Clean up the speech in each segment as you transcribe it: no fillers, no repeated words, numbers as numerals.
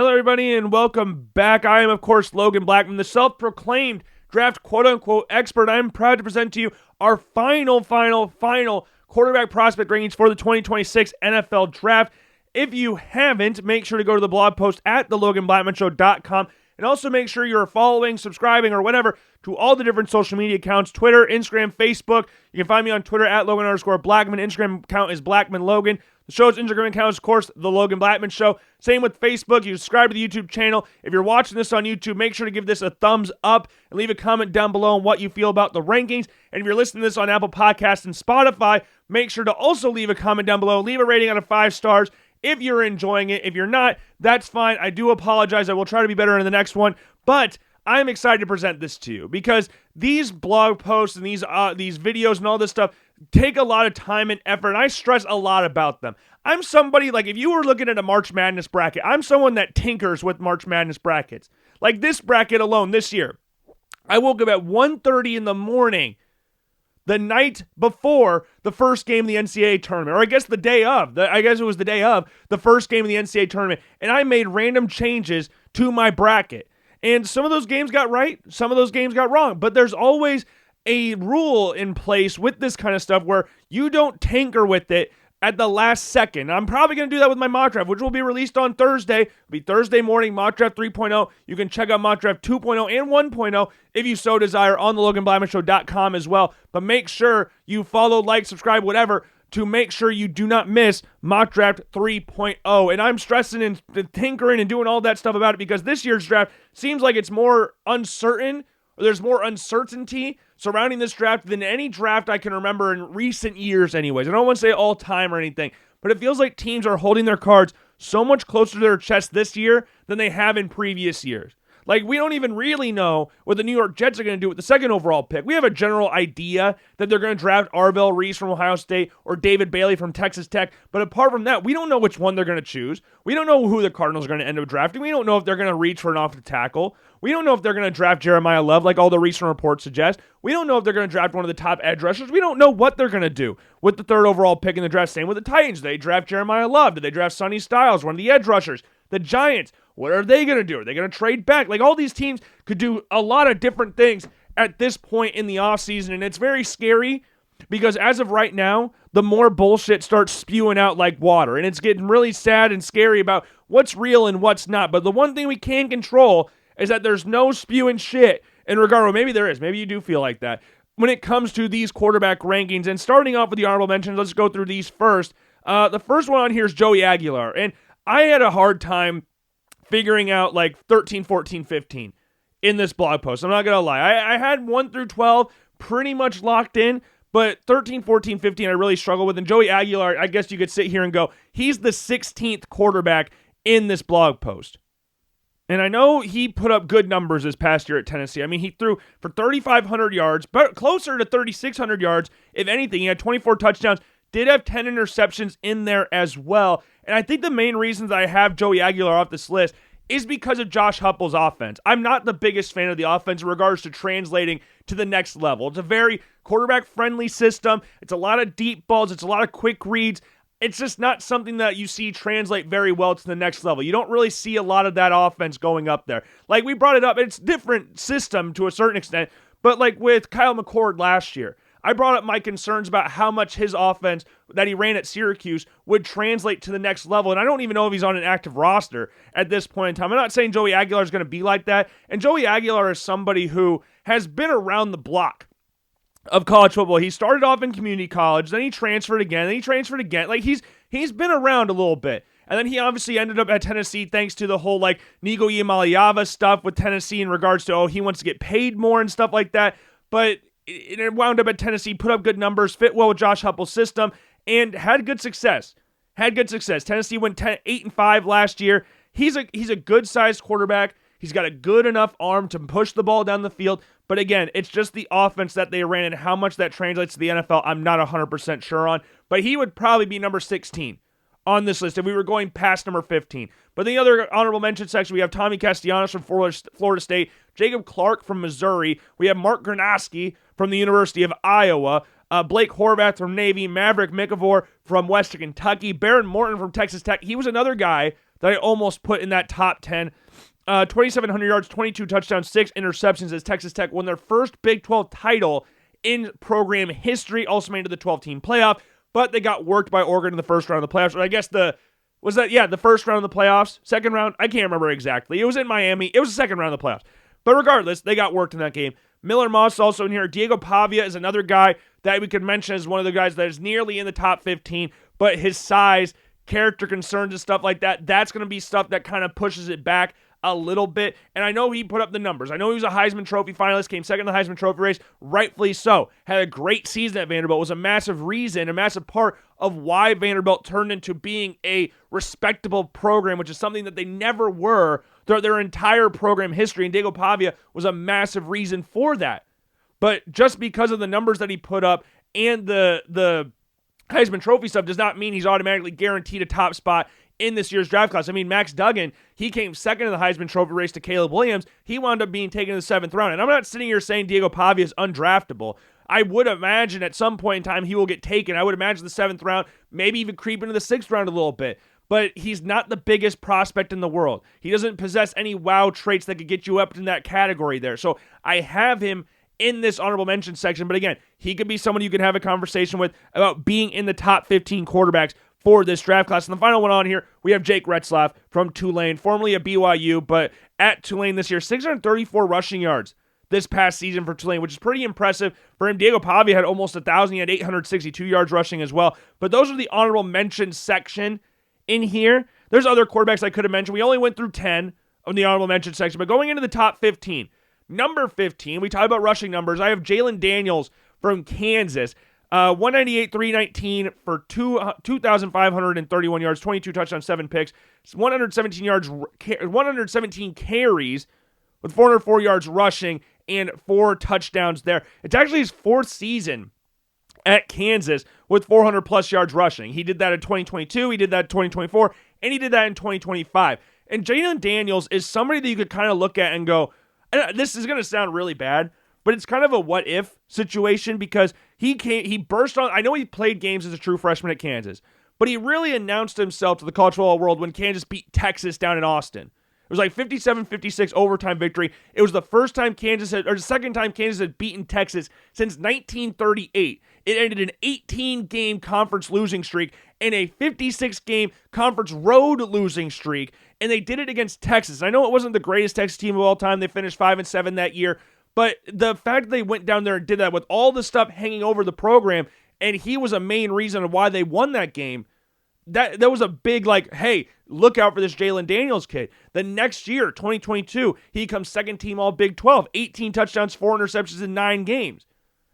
Hello, everybody, and welcome back. I am, of course, Logan Blackman, the self-proclaimed draft quote-unquote expert. I'm proud to present to you our final quarterback prospect rankings for the 2026 NFL Draft. If you haven't, make sure to go to the blog post at theloganblackmanshow.com, and also make sure you're following, subscribing, or whatever to all the different social media accounts, Twitter, Instagram, Facebook. You can find me on Twitter at Logan_Blackman. Instagram account is BlackmanLogan. The show's Instagram account is, of course, The Logan Blackman Show. Same with Facebook. You subscribe to the YouTube channel. If you're watching this on YouTube, make sure to give this a thumbs up and leave a comment down below on what you feel about the rankings. And if you're listening to this on Apple Podcasts and Spotify, make sure to also leave a comment down below. Leave a rating out of 5 stars if you're enjoying it. If you're not, that's fine. I do apologize. I will try to be better in the next one. But I'm excited to present this to you because these blog posts and these videos and all this stuff take a lot of time and effort, and I stress a lot about them. I'm somebody, like, if you were looking at a March Madness bracket, I'm someone that tinkers with March Madness brackets. Like this bracket alone this year, I woke up at 1:30 in the morning the night before the first game of the NCAA tournament, or I guess the day of. I guess it was the day of the first game of the NCAA tournament, and I made random changes to my bracket. And some of those games got right, some of those games got wrong, but there's always a rule in place with this kind of stuff where you don't tinker with it at the last second. I'm probably going to do that with my mock draft, which will be released on Thursday. It'll be Thursday morning, mock draft 3.0. You can check out mock draft 2.0 and 1.0 if you so desire on the LoganBlackmanShow.com as well. But make sure you follow, like, subscribe, whatever, to make sure you do not miss mock draft 3.0. And I'm stressing and tinkering and doing all that stuff about it because this year's draft seems like it's more uncertain, or there's more uncertainty surrounding this draft than any draft I can remember in recent years anyways. I don't want to say all time or anything, but it feels like teams are holding their cards so much closer to their chest this year than they have in previous years. Like, we don't even really know what the New York Jets are going to do with the second overall pick. We have a general idea that they're going to draft Arvell Reese from Ohio State or David Bailey from Texas Tech. But apart from that, we don't know which one they're going to choose. We don't know who the Cardinals are going to end up drafting. We don't know if they're going to reach for an offensive tackle. We don't know if they're going to draft Jeremiah Love like all the recent reports suggest. We don't know if they're going to draft one of the top edge rushers. We don't know what they're going to do with the third overall pick in the draft. Same with the Titans. Did they draft Jeremiah Love? Did they draft Sonny Styles, one of the edge rushers? The Giants, what are they going to do? Are they going to trade back? Like, all these teams could do a lot of different things at this point in the offseason, and it's very scary because as of right now, the more bullshit starts spewing out like water, and it's getting really sad and scary about what's real and what's not. But the one thing we can control is that there's no spewing shit in regard, or maybe there is. Maybe you do feel like that when it comes to these quarterback rankings. And starting off with the honorable mentions, let's go through these first. The first one on here is Joey Aguilar, and I had a hard time figuring out like 13, 14, 15 in this blog post. I'm not going to lie. I had 1 through 12 pretty much locked in, but 13, 14, 15 I really struggle with. And Joey Aguilar, I guess you could sit here and go, he's the 16th quarterback in this blog post. And I know he put up good numbers this past year at Tennessee. I mean, he threw for 3,500 yards, but closer to 3,600 yards. If anything, he had 24 touchdowns, did have 10 interceptions in there as well. And I think the main reasons I have Joey Aguilar off this list is because of Josh Heupel's offense. I'm not the biggest fan of the offense in regards to translating to the next level. It's a very quarterback-friendly system. It's a lot of deep balls. It's a lot of quick reads. It's just not something that you see translate very well to the next level. You don't really see a lot of that offense going up there. Like, we brought it up, it's a different system to a certain extent, but like with Kyle McCord last year, I brought up my concerns about how much his offense that he ran at Syracuse would translate to the next level, and I don't even know if he's on an active roster at this point in time. I'm not saying Joey Aguilar is going to be like that, and Joey Aguilar is somebody who has been around the block of college football. He started off in community college, then he transferred again, then he transferred again. Like, he's been around a little bit. And then he obviously ended up at Tennessee thanks to the whole, like, Nigo Iamaleava stuff with Tennessee in regards to, he wants to get paid more and stuff like that. But it wound up at Tennessee, put up good numbers, fit well with Josh Heupel's system, and had good success. Tennessee went 8-5 last year. He's a good-sized quarterback. He's got a good enough arm to push the ball down the field. But again, it's just the offense that they ran and how much that translates to the NFL, I'm not 100% sure on. But he would probably be number 16 on this list if we were going past number 15. But in the other honorable mention section, we have Tommy Castellanos from Florida State, Jacob Clark from Missouri. We have Mark Gronowski from the University of Iowa, Blake Horvath from Navy, Maverick Mikavor from Western Kentucky, Baron Morton from Texas Tech. He was another guy that I almost put in that top 10. 2,700 yards, 22 touchdowns, 6 interceptions as Texas Tech won their first Big 12 title in program history. Also made it to the 12-team playoff, but they got worked by Oregon in the first round of the playoffs. Or I guess the first round of the playoffs? Second round? I can't remember exactly. It was in Miami. It was the second round of the playoffs. But regardless, they got worked in that game. Miller Moss also in here. Diego Pavia is another guy that we could mention as one of the guys that is nearly in the top 15, but his size, character concerns, and stuff like that, that's going to be stuff that kind of pushes it back a little bit. And I know he put up the numbers. I know he was a Heisman Trophy finalist, came second in the Heisman Trophy race, rightfully so. Had a great season at Vanderbilt, was a massive reason, a massive part of why Vanderbilt turned into being a respectable program, which is something that they never were throughout their entire program history. And Diego Pavia was a massive reason for that. But just because of the numbers that he put up and the Heisman Trophy stuff does not mean he's automatically guaranteed a top spot in this year's draft class. I mean, Max Duggan, he came second in the Heisman Trophy race to Caleb Williams. He wound up being taken in the 7th round. And I'm not sitting here saying Diego Pavia is undraftable. I would imagine at some point in time he will get taken. I would imagine the 7th round, maybe even creep into the 6th round a little bit. But he's not the biggest prospect in the world. He doesn't possess any wow traits that could get you up in that category there. So I have him in this honorable mention section. But again, he could be someone you can have a conversation with about being in the top 15 quarterbacks for this draft class. And the final one on here, we have Jake Retzlaff from Tulane, formerly at BYU, but at Tulane this year, 634 rushing yards this past season for Tulane, which is pretty impressive for him. Diego Pavia had almost 1,000. He had 862 yards rushing as well. But those are the honorable mention section in here. There's other quarterbacks I could have mentioned. We only went through 10 of the honorable mention section, but going into the top 15, number 15, we talk about rushing numbers. I have Jalen Daniels from Kansas. 198, 319 for 2,531 yards, 22 touchdowns, 7 picks, 117 carries with 404 yards rushing and 4 touchdowns there. It's actually his 4th season at Kansas with 400 plus yards rushing. He did that in 2022, he did that in 2024, and he did that in 2025. And Jalen Daniels is somebody that you could kind of look at and go, this is going to sound really bad, but it's kind of a what-if situation because he burst on. I know he played games as a true freshman at Kansas, but he really announced himself to the college football world when Kansas beat Texas down in Austin. It was like 57-56 overtime victory. It was the second time Kansas had beaten Texas since 1938. It ended an 18-game conference losing streak and a 56-game conference road losing streak, and they did it against Texas. I know it wasn't the greatest Texas team of all time. They finished 5-7 that year. But the fact that they went down there and did that with all the stuff hanging over the program, and he was a main reason of why they won that game, that was a big, like, hey, look out for this Jalen Daniels kid. The next year, 2022, he comes second team all Big 12, 18 touchdowns, 4 interceptions in 9 games.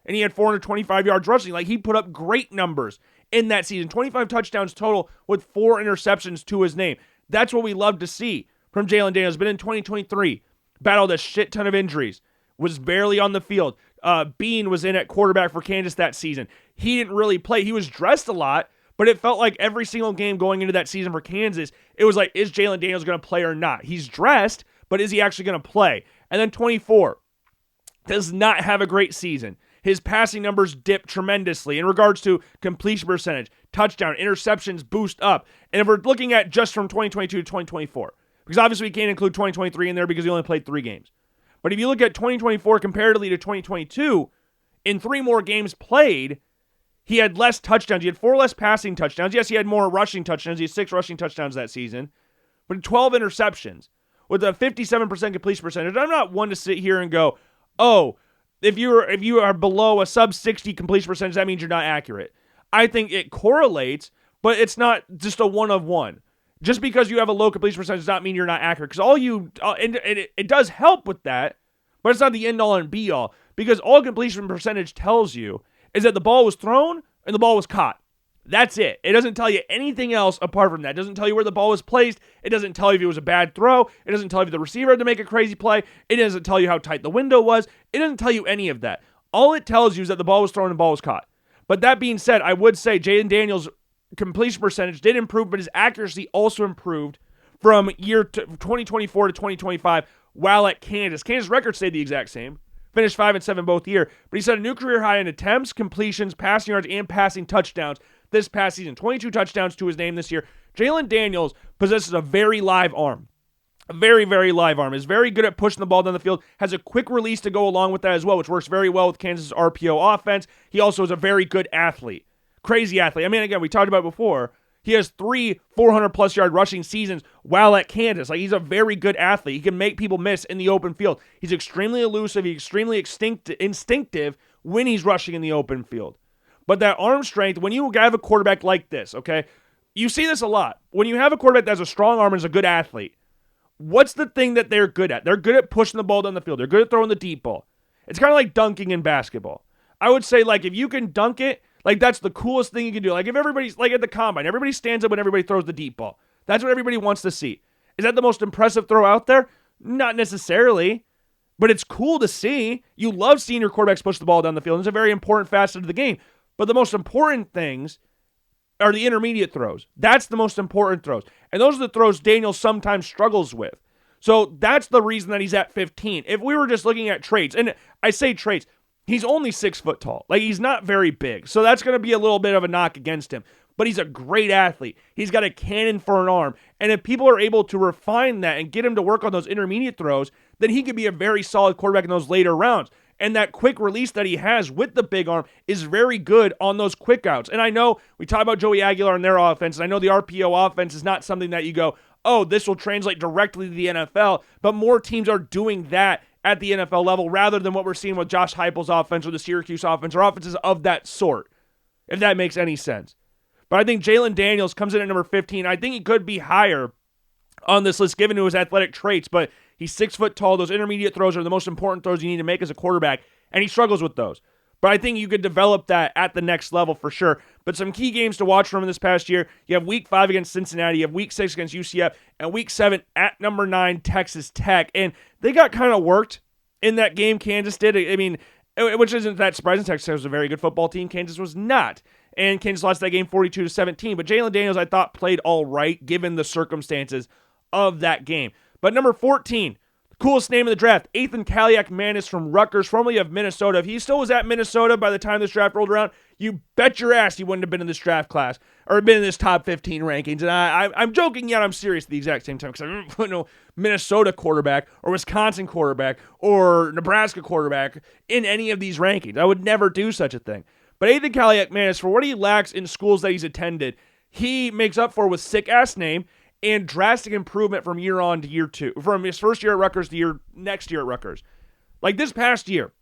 And he had 425 yards rushing. Like, he put up great numbers in that season. 25 touchdowns total with 4 interceptions to his name. That's what we love to see from Jalen Daniels. But in 2023, battled a shit ton of injuries. Was barely on the field. Bean was in at quarterback for Kansas that season. He didn't really play. He was dressed a lot, but it felt like every single game going into that season for Kansas, it was like, is Jalen Daniels going to play or not? He's dressed, but is he actually going to play? And then 24, does not have a great season. His passing numbers dip tremendously in regards to completion percentage, touchdown, interceptions boost up. And if we're looking at just from 2022 to 2024, because obviously we can't include 2023 in there because he only played 3 games. But if you look at 2024 comparatively to 2022, in 3 more games played, he had less touchdowns. He had 4 less passing touchdowns. Yes, he had more rushing touchdowns. He had 6 rushing touchdowns that season. But 12 interceptions with a 57% completion percentage. I'm not one to sit here and go, oh, if you are below a sub-60 completion percentage, that means you're not accurate. I think it correlates, but it's not just a one of one. Just because you have a low completion percentage does not mean you're not accurate. Because it does help with that, but it's not the end-all and be-all. Because all completion percentage tells you is that the ball was thrown and the ball was caught. That's it. It doesn't tell you anything else apart from that. It doesn't tell you where the ball was placed. It doesn't tell you if it was a bad throw. It doesn't tell you if the receiver had to make a crazy play. It doesn't tell you how tight the window was. It doesn't tell you any of that. All it tells you is that the ball was thrown and the ball was caught. But that being said, I would say Jaden Daniels' completion percentage did improve, but his accuracy also improved from year 2024 to 2025 while at Kansas. Kansas' record stayed the exact same. Finished 5-7 both year, but he set a new career high in attempts, completions, passing yards, and passing touchdowns this past season. 22 touchdowns to his name this year. Jalen Daniels possesses a very live arm. A very, very live arm. Is very good at pushing the ball down the field. Has a quick release to go along with that as well, which works very well with Kansas' RPO offense. He also is a very good athlete. Crazy athlete. I mean, again, we talked about it before. He has 3 400-plus yard rushing seasons while at Kansas. Like, he's a very good athlete. He can make people miss in the open field. He's extremely elusive. He's extremely instinctive when he's rushing in the open field. But that arm strength, when you have a quarterback like this, okay, you see this a lot. When you have a quarterback that has a strong arm and is a good athlete, what's the thing that they're good at? They're good at pushing the ball down the field. They're good at throwing the deep ball. It's kind of like dunking in basketball. I would say, like, if you can dunk it, like, that's the coolest thing you can do. Like, if everybody's, like, at the combine, everybody stands up when everybody throws the deep ball. That's what everybody wants to see. Is that the most impressive throw out there? Not necessarily, but it's cool to see. You love seeing your quarterbacks push the ball down the field. It's a very important facet of the game. But the most important things are the intermediate throws. That's the most important throws. And those are the throws Daniel sometimes struggles with. So that's the reason that he's at 15. If we were just looking at traits, and I say traits, he's only 6 foot tall. Like, he's not very big. So that's going to be a little bit of a knock against him. But he's a great athlete. He's got a cannon for an arm. And if people are able to refine that and get him to work on those intermediate throws, then he could be a very solid quarterback in those later rounds. And that quick release that he has with the big arm is very good on those quick outs. And I know we talk about Joey Aguilar and their offense, and I know the RPO offense is not something that you go, oh, this will translate directly to the NFL, but more teams are doing that at the NFL level rather than what we're seeing with Josh Heupel's offense or the Syracuse offense or offenses of that sort, if that makes any sense. But I think Jalen Daniels comes in at number 15. I think he could be higher on this list given to his athletic traits, but he's 6 foot tall. Those intermediate throws are the most important throws you need to make as a quarterback, and he struggles with those. But I think you could develop that at the next level for sure. But some key games to watch from him this past year. You have Week 5 against Cincinnati. You have Week 6 against UCF. And Week 7 at number 9, Texas Tech. And they got kind of worked in that game, Kansas did. I mean, which isn't that surprising. Texas was a very good football team. Kansas was not. And Kansas lost that game 42-17. But Jalen Daniels, I thought, played all right given the circumstances of that game. But number 14, coolest name of the draft, Ethan Kaliak-Manis from Rutgers, formerly of Minnesota. If he still was at Minnesota by the time this draft rolled around, you bet your ass he wouldn't have been in this draft class or been in this top 15 rankings. And I'm joking, yet I'm serious at the exact same time because I don't put no Minnesota quarterback or Wisconsin quarterback or Nebraska quarterback in any of these rankings. I would never do such a thing. But Ethan Kaliak-Manis, for what he lacks in schools that he's attended, he makes up for with sick-ass name and drastic improvement from year on to year 2. From his first year at Rutgers to next year at Rutgers. Like this past year.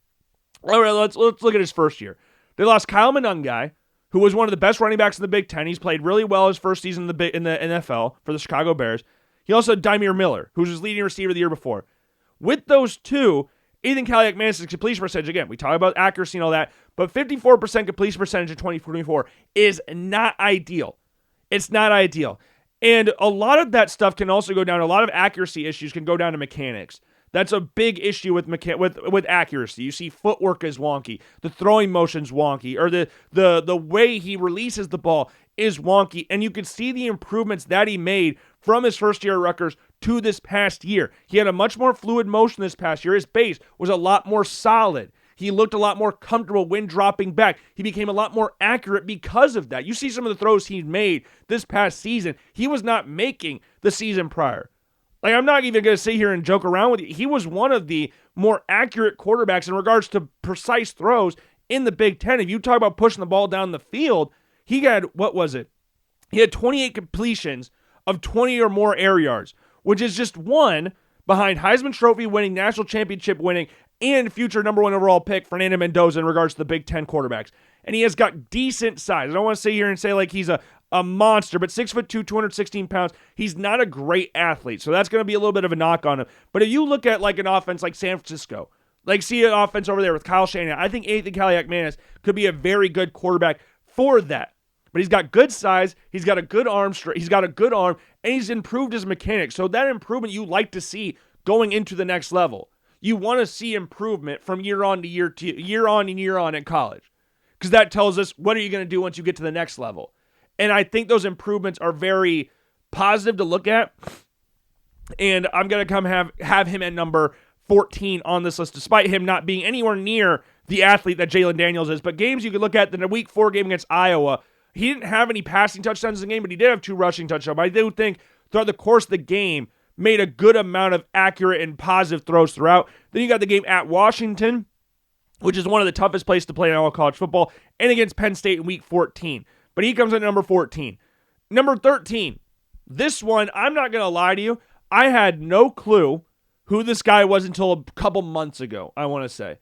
All right, let's look at his first year. They lost Kyle Monangai, who was one of the best running backs in the Big Ten. He's played really well his first season in the NFL for the Chicago Bears. He also had Dymere Miller, who was his leading receiver the year before. With those two, Ethan Kaliak-Manis' completion percentage, again, we talk about accuracy and all that, but 54% completion percentage in 2024 is not ideal. It's not ideal. And a lot of that stuff can also go down, a lot of accuracy issues can go down to mechanics. That's a big issue with accuracy. You see footwork is wonky, the throwing motion's wonky, or the way he releases the ball is wonky, and you can see the improvements that he made from his first year at Rutgers to this past year. He had a much more fluid motion this past year. His base was a lot more solid. He looked a lot more comfortable when dropping back. He became a lot more accurate because of that. You see some of the throws he made this past season, he was not making the season prior. Like, I'm not even going to sit here and joke around with you. He was one of the more accurate quarterbacks in regards to precise throws in the Big Ten. If you talk about pushing the ball down the field, he had, He had 28 completions of 20 or more air yards, which is just one behind Heisman Trophy winning, national championship winning, and future number 1 overall pick Fernando Mendoza in regards to the Big Ten quarterbacks. And he has got decent size. I don't want to sit here and say like he's a monster, but 6'2", 216 pounds. He's not a great athlete, so that's going to be a little bit of a knock on him. But if you look at like an offense like San Francisco, like see an offense over there with Kyle Shanahan, I think Ethan Kaliak-Manis could be a very good quarterback for that. But he's got good size, he's got a good arm, he's got a good arm, and he's improved his mechanics. So that improvement you like to see going into the next level. You want to see improvement from year on in college. Because that tells us what are you going to do once you get to the next level. And I think those improvements are very positive to look at. And I'm going to come have him at number 14 on this list, despite him not being anywhere near the athlete that Jalen Daniels is. But games you could look at, the Week 4 game against Iowa, He didn't have any passing touchdowns in the game, but he did have 2 rushing touchdowns. But I do think throughout the course of the game, made a good amount of accurate and positive throws throughout. Then you got the game at Washington, which is one of the toughest places to play in all college football, and against Penn State in week 14. But he comes in at number 14. Number 13. This one, I'm not going to lie to you, I had no clue who this guy was until a couple months ago, I want to say.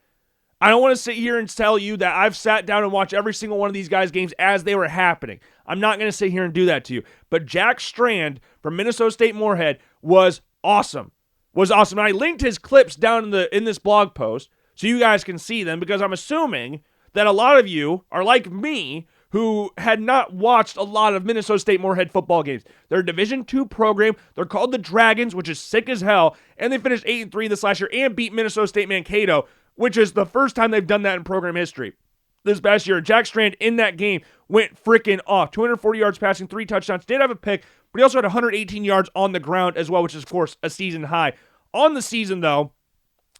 I don't want to sit here and tell you that I've sat down and watched every single one of these guys' games as they were happening. I'm not going to sit here and do that to you. But Jack Strand from Minnesota State Moorhead was awesome. And I linked his clips down in this blog post so you guys can see them, because I'm assuming that a lot of you are like me who had not watched a lot of Minnesota State Moorhead football games. They're a Division II program. They're called the Dragons, which is sick as hell, and they finished 8-3 this last year and beat Minnesota State Mankato, which is the first time they've done that in program history. This past year, Jack Strand in that game went freaking off. 240 yards passing, 3 touchdowns. Did have a pick, but he also had 118 yards on the ground as well, which is, of course, a season high. On the season, though,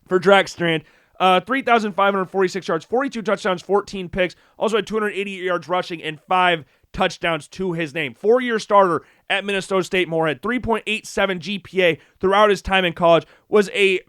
for Jack Strand, 3,546 yards, 42 touchdowns, 14 picks. Also had 288 yards rushing and 5 touchdowns to his name. 4-year starter at Minnesota State Moorhead. 3.87 GPA throughout his time in college. Was a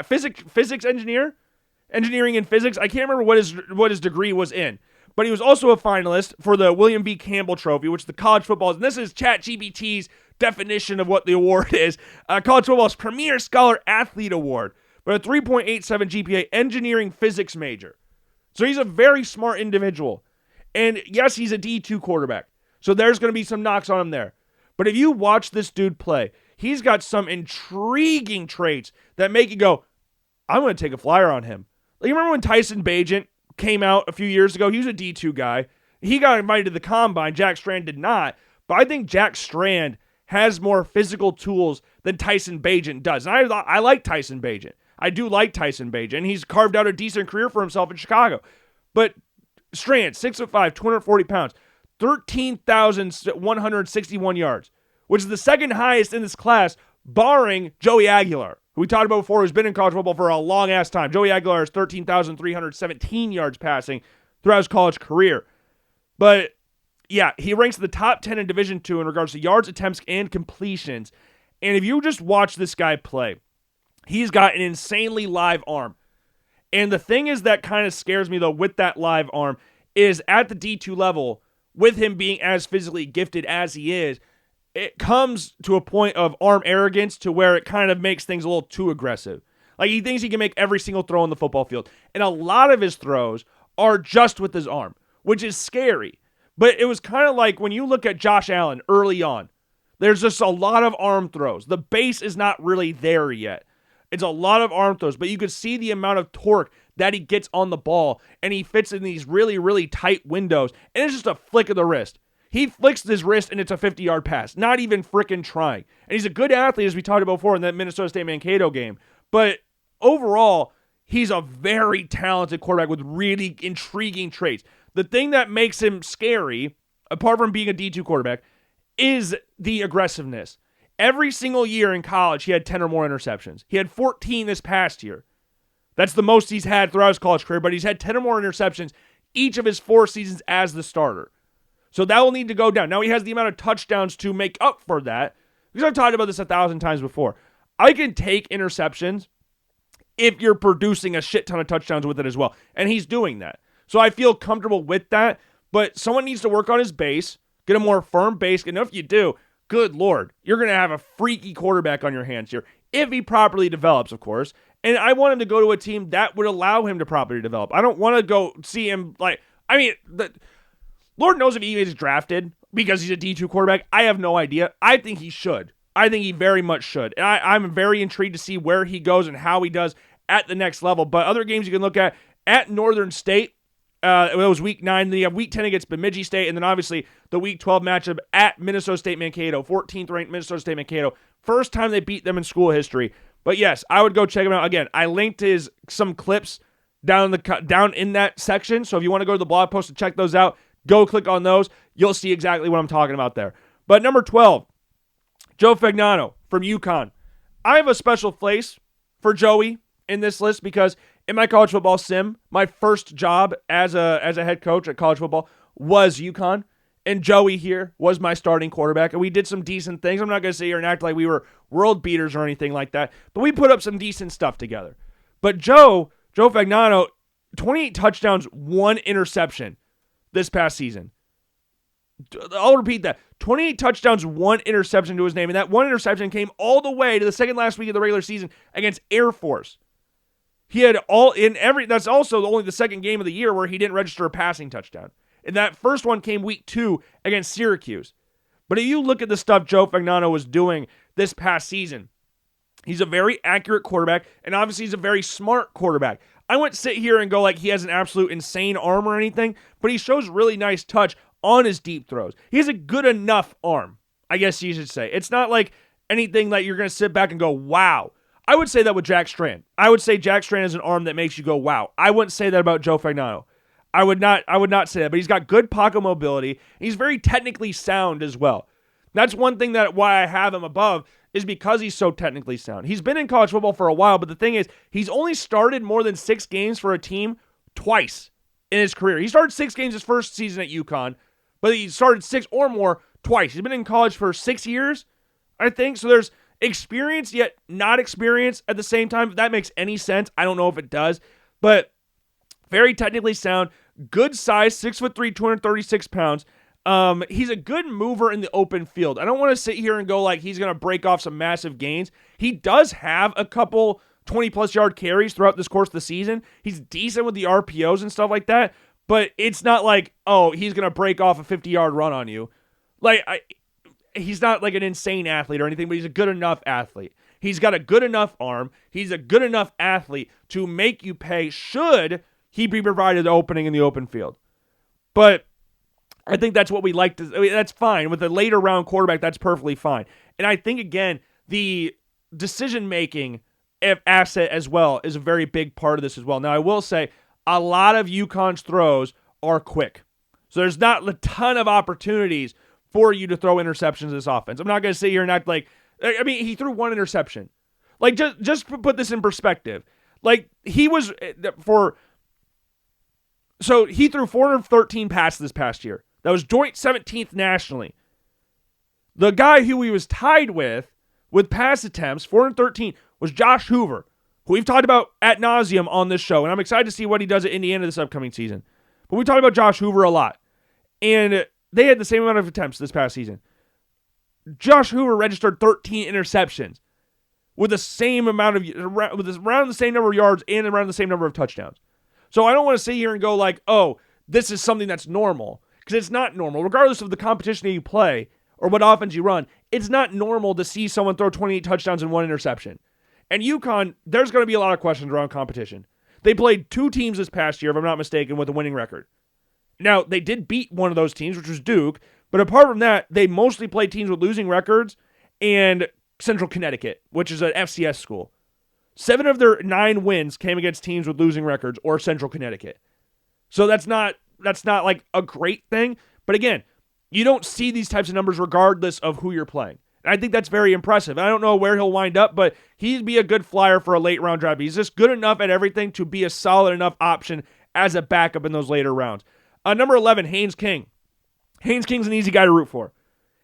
physics engineering and physics. I can't remember what his degree was in, but he was also a finalist for the William B. Campbell Trophy, which the college football is, and this is ChatGPT's definition of what the award is. College football's Premier Scholar Athlete Award, but a 3.87 GPA engineering physics major. So he's a very smart individual. And yes, he's a D2 quarterback. So there's going to be some knocks on him there. But if you watch this dude play, he's got some intriguing traits that make you go, I'm going to take a flyer on him. Like, you remember when Tyson Bagent came out a few years ago? He was a D2 guy. He got invited to the Combine. Jack Strand did not. But I think Jack Strand has more physical tools than Tyson Bagent does. And I like Tyson Bagent. I do like Tyson Bagent. He's carved out a decent career for himself in Chicago. But Strand, 6'5", 240 pounds, 13,161 yards, which is the second highest in this class, barring Joey Aguilar, who we talked about before, who's been in college football for a long-ass time. Joey Aguilar is 13,317 yards passing throughout his college career. But yeah, he ranks in the top 10 in Division II in regards to yards, attempts, and completions. And if you just watch this guy play, he's got an insanely live arm. And the thing is that kind of scares me, though, with that live arm, is at the D2 level, with him being as physically gifted as he is, it comes to a point of arm arrogance to where it kind of makes things a little too aggressive. Like, he thinks he can make every single throw on the football field. And a lot of his throws are just with his arm, which is scary. But it was kind of like when you look at Josh Allen early on, there's just a lot of arm throws. The base is not really there yet. It's a lot of arm throws, but you could see the amount of torque that he gets on the ball, and he fits in these really, really tight windows, and it's just a flick of the wrist. He flicks his wrist, and it's a 50-yard pass, not even freaking trying. And he's a good athlete, as we talked about before in that Minnesota State Mankato game. But overall, he's a very talented quarterback with really intriguing traits. The thing that makes him scary, apart from being a D2 quarterback, is the aggressiveness. Every single year in college, he had 10 or more interceptions. He had 14 this past year. That's the most he's had throughout his college career, but he's had 10 or more interceptions each of his 4 seasons as the starter. So that will need to go down. Now he has the amount of touchdowns to make up for that, because I've talked about this 1,000 times before. I can take interceptions if you're producing a shit ton of touchdowns with it as well, and he's doing that. So I feel comfortable with that, but someone needs to work on his base, get a more firm base, and if you do, good Lord, you're going to have a freaky quarterback on your hands here, if he properly develops, of course. And I want him to go to a team that would allow him to properly develop. I don't want to go see him Lord knows if he is drafted because he's a D2 quarterback. I have no idea. I think he should. I think he very much should. And I'm very intrigued to see where he goes and how he does at the next level. But other games you can look at Northern State, it was week 9. Then you have week 10 against Bemidji State. And then obviously the week 12 matchup at Minnesota State Mankato, 14th ranked Minnesota State Mankato. First time they beat them in school history. But yes, I would go check him out. Again, I linked some clips down in that section. So if you want to go to the blog post and check those out, go click on those. You'll see exactly what I'm talking about there. But number 12, Joe Fagnano from UConn. I have a special place for Joey in this list because in my college football sim, my first job as a head coach at college football was UConn. And Joey here was my starting quarterback, and we did some decent things. I'm not going to sit here and act like we were world beaters or anything like that, but we put up some decent stuff together. But Joe Fagnano, 28 touchdowns, 1 interception this past season. I'll repeat that. 28 touchdowns, 1 interception to his name, and that 1 interception came all the way to the second last week of the regular season against Air Force. He had that's also only the second game of the year where he didn't register a passing touchdown. And that first one came week 2 against Syracuse. But if you look at the stuff Joe Fagnano was doing this past season, he's a very accurate quarterback, and obviously he's a very smart quarterback. I wouldn't sit here and go like he has an absolute insane arm or anything, but he shows really nice touch on his deep throws. He has a good enough arm, I guess you should say. It's not like anything that you're going to sit back and go, wow. I would say that with Jack Strand. I would say Jack Strand has an arm that makes you go, wow. I wouldn't say that about Joe Fagnano. I would not say that, but he's got good pocket mobility. He's very technically sound as well. That's one thing that why I have him above is because he's so technically sound. He's been in college football for a while, but the thing is, he's only started more than 6 games for a team twice in his career. He started 6 games his first season at UConn, but he started 6 or more twice. He's been in college for 6 years, I think. So there's experience yet not experience at the same time. If that makes any sense, I don't know if it does, but very technically sound, good size, 6'3", 236 pounds. He's a good mover in the open field. I don't want to sit here and go like he's going to break off some massive gains. He does have a couple 20-plus yard carries throughout this course of the season. He's decent with the RPOs and stuff like that, but it's not like, oh, he's going to break off a 50-yard run on you. He's not like an insane athlete or anything, but he's a good enough athlete. He's got a good enough arm. He's a good enough athlete to make you pay should he be provided the opening in the open field. But I think that's what we like to. I mean, that's fine. With a later round quarterback, that's perfectly fine. And I think, again, the decision-making asset as well is a very big part of this as well. Now, I will say a lot of UConn's throws are quick. So there's not a ton of opportunities for you to throw interceptions in this offense. I'm not going to sit here and act like, I mean, he threw 1 interception. Like, just to put this in perspective, like, he threw 413 passes this past year. That was joint 17th nationally. The guy who he was tied with pass attempts, 413, was Josh Hoover, who we've talked about ad nauseum on this show, and I'm excited to see what he does at Indiana this upcoming season. But we talked about Josh Hoover a lot, and they had the same amount of attempts this past season. Josh Hoover registered 13 interceptions with the same amount of, around the same number of yards and around the same number of touchdowns. So I don't want to sit here and go like, oh, this is something that's normal, because it's not normal. Regardless of the competition that you play or what offense you run, it's not normal to see someone throw 28 touchdowns and 1 interception. And UConn, there's going to be a lot of questions around competition. They played 2 teams this past year, if I'm not mistaken, with a winning record. Now, they did beat one of those teams, which was Duke, but apart from that, they mostly played teams with losing records and Central Connecticut, which is an FCS school. 7 of their 9 wins came against teams with losing records or Central Connecticut. So that's not like a great thing. But again, you don't see these types of numbers regardless of who you're playing. And I think that's very impressive. I don't know where he'll wind up, but he'd be a good flyer for a late round draft. He's just good enough at everything to be a solid enough option as a backup in those later rounds. Number 11, Haynes King. Haynes King's an easy guy to root for.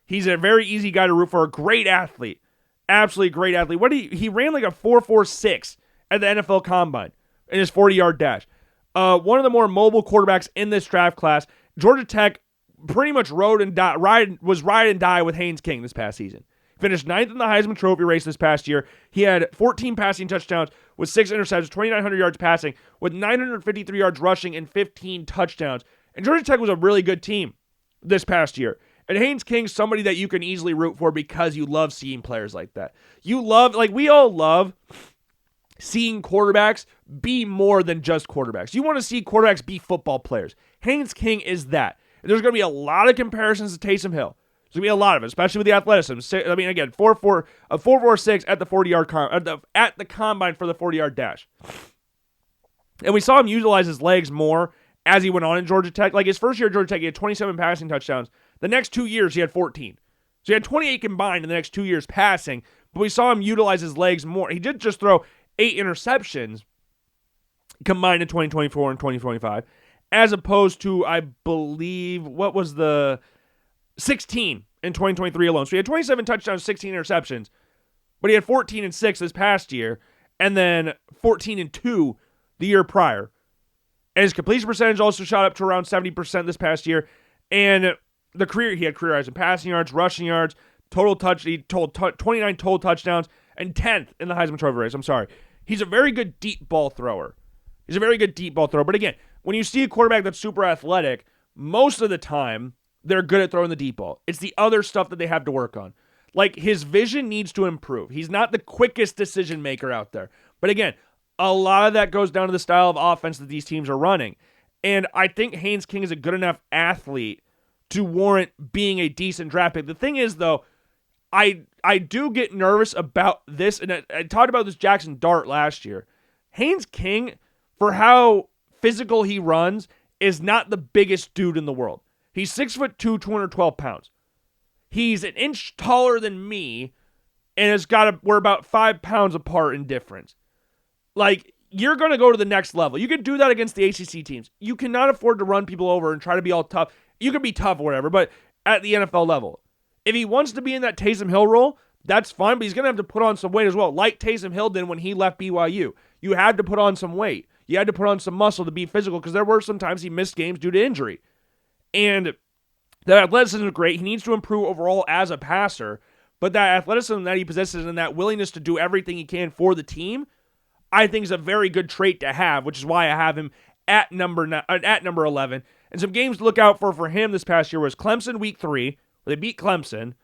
He's a very easy guy to root for. A great athlete. Absolutely great athlete. He ran like a 4.46 at the NFL Combine in his 40-yard dash. One of the more mobile quarterbacks in this draft class. Georgia Tech pretty much was ride and die with Haynes King this past season. Finished 9th in the Heisman Trophy race this past year. He had 14 passing touchdowns with 6 interceptions, 2,900 yards passing, with 953 yards rushing and 15 touchdowns. And Georgia Tech was a really good team this past year. And Haynes King's somebody that you can easily root for because you love seeing players like that. We all love seeing quarterbacks be more than just quarterbacks. You want to see quarterbacks be football players. Haynes King is that. And there's going to be a lot of comparisons to Taysom Hill. There's going to be a lot of it, especially with the athleticism. I mean, again, 4.46 at the 40-yard at the combine for the 40-yard dash. And we saw him utilize his legs more as he went on in Georgia Tech. Like his first year at Georgia Tech, he had 27 passing touchdowns. The next 2 years, he had 14. So he had 28 combined in the next 2 years passing, but we saw him utilize his legs more. He did just throw 8 interceptions, combined in 2024 and 2025, as opposed to, I believe, what was the 16 in 2023 alone. So he had 27 touchdowns, 16 interceptions, but he had 14 and 6 this past year, and then 14 and 2 the year prior. And his completion percentage also shot up to around 70% this past year. And he had career highs in passing yards, rushing yards, he told 29 total touchdowns, and 10th in the Heisman Trophy race. I'm sorry. He's a very good deep ball thrower. But again, when you see a quarterback that's super athletic, most of the time, they're good at throwing the deep ball. It's the other stuff that they have to work on. Like, his vision needs to improve. He's not the quickest decision maker out there. But again, a lot of that goes down to the style of offense that these teams are running. And I think Haynes King is a good enough athlete to warrant being a decent draft pick. The thing is, though, I do get nervous about this, and I talked about this Jackson Dart last year. Haynes King, for how physical he runs, is not the biggest dude in the world. He's 6'2", 212 pounds. He's an inch taller than me, and we're about 5 pounds apart in difference. Like, you're going to go to the next level. You can do that against the ACC teams. You cannot afford to run people over and try to be all tough. You can be tough or whatever, but at the NFL level. If he wants to be in that Taysom Hill role, that's fine, but he's going to have to put on some weight as well, like Taysom Hill did when he left BYU. You had to put on some weight. You had to put on some muscle to be physical, because there were some times he missed games due to injury. And that athleticism is great. He needs to improve overall as a passer, but that athleticism that he possesses and that willingness to do everything he can for the team, I think is a very good trait to have, which is why I have him at number 11. And some games to look out for him this past year was Clemson week 3, where they beat Clemson,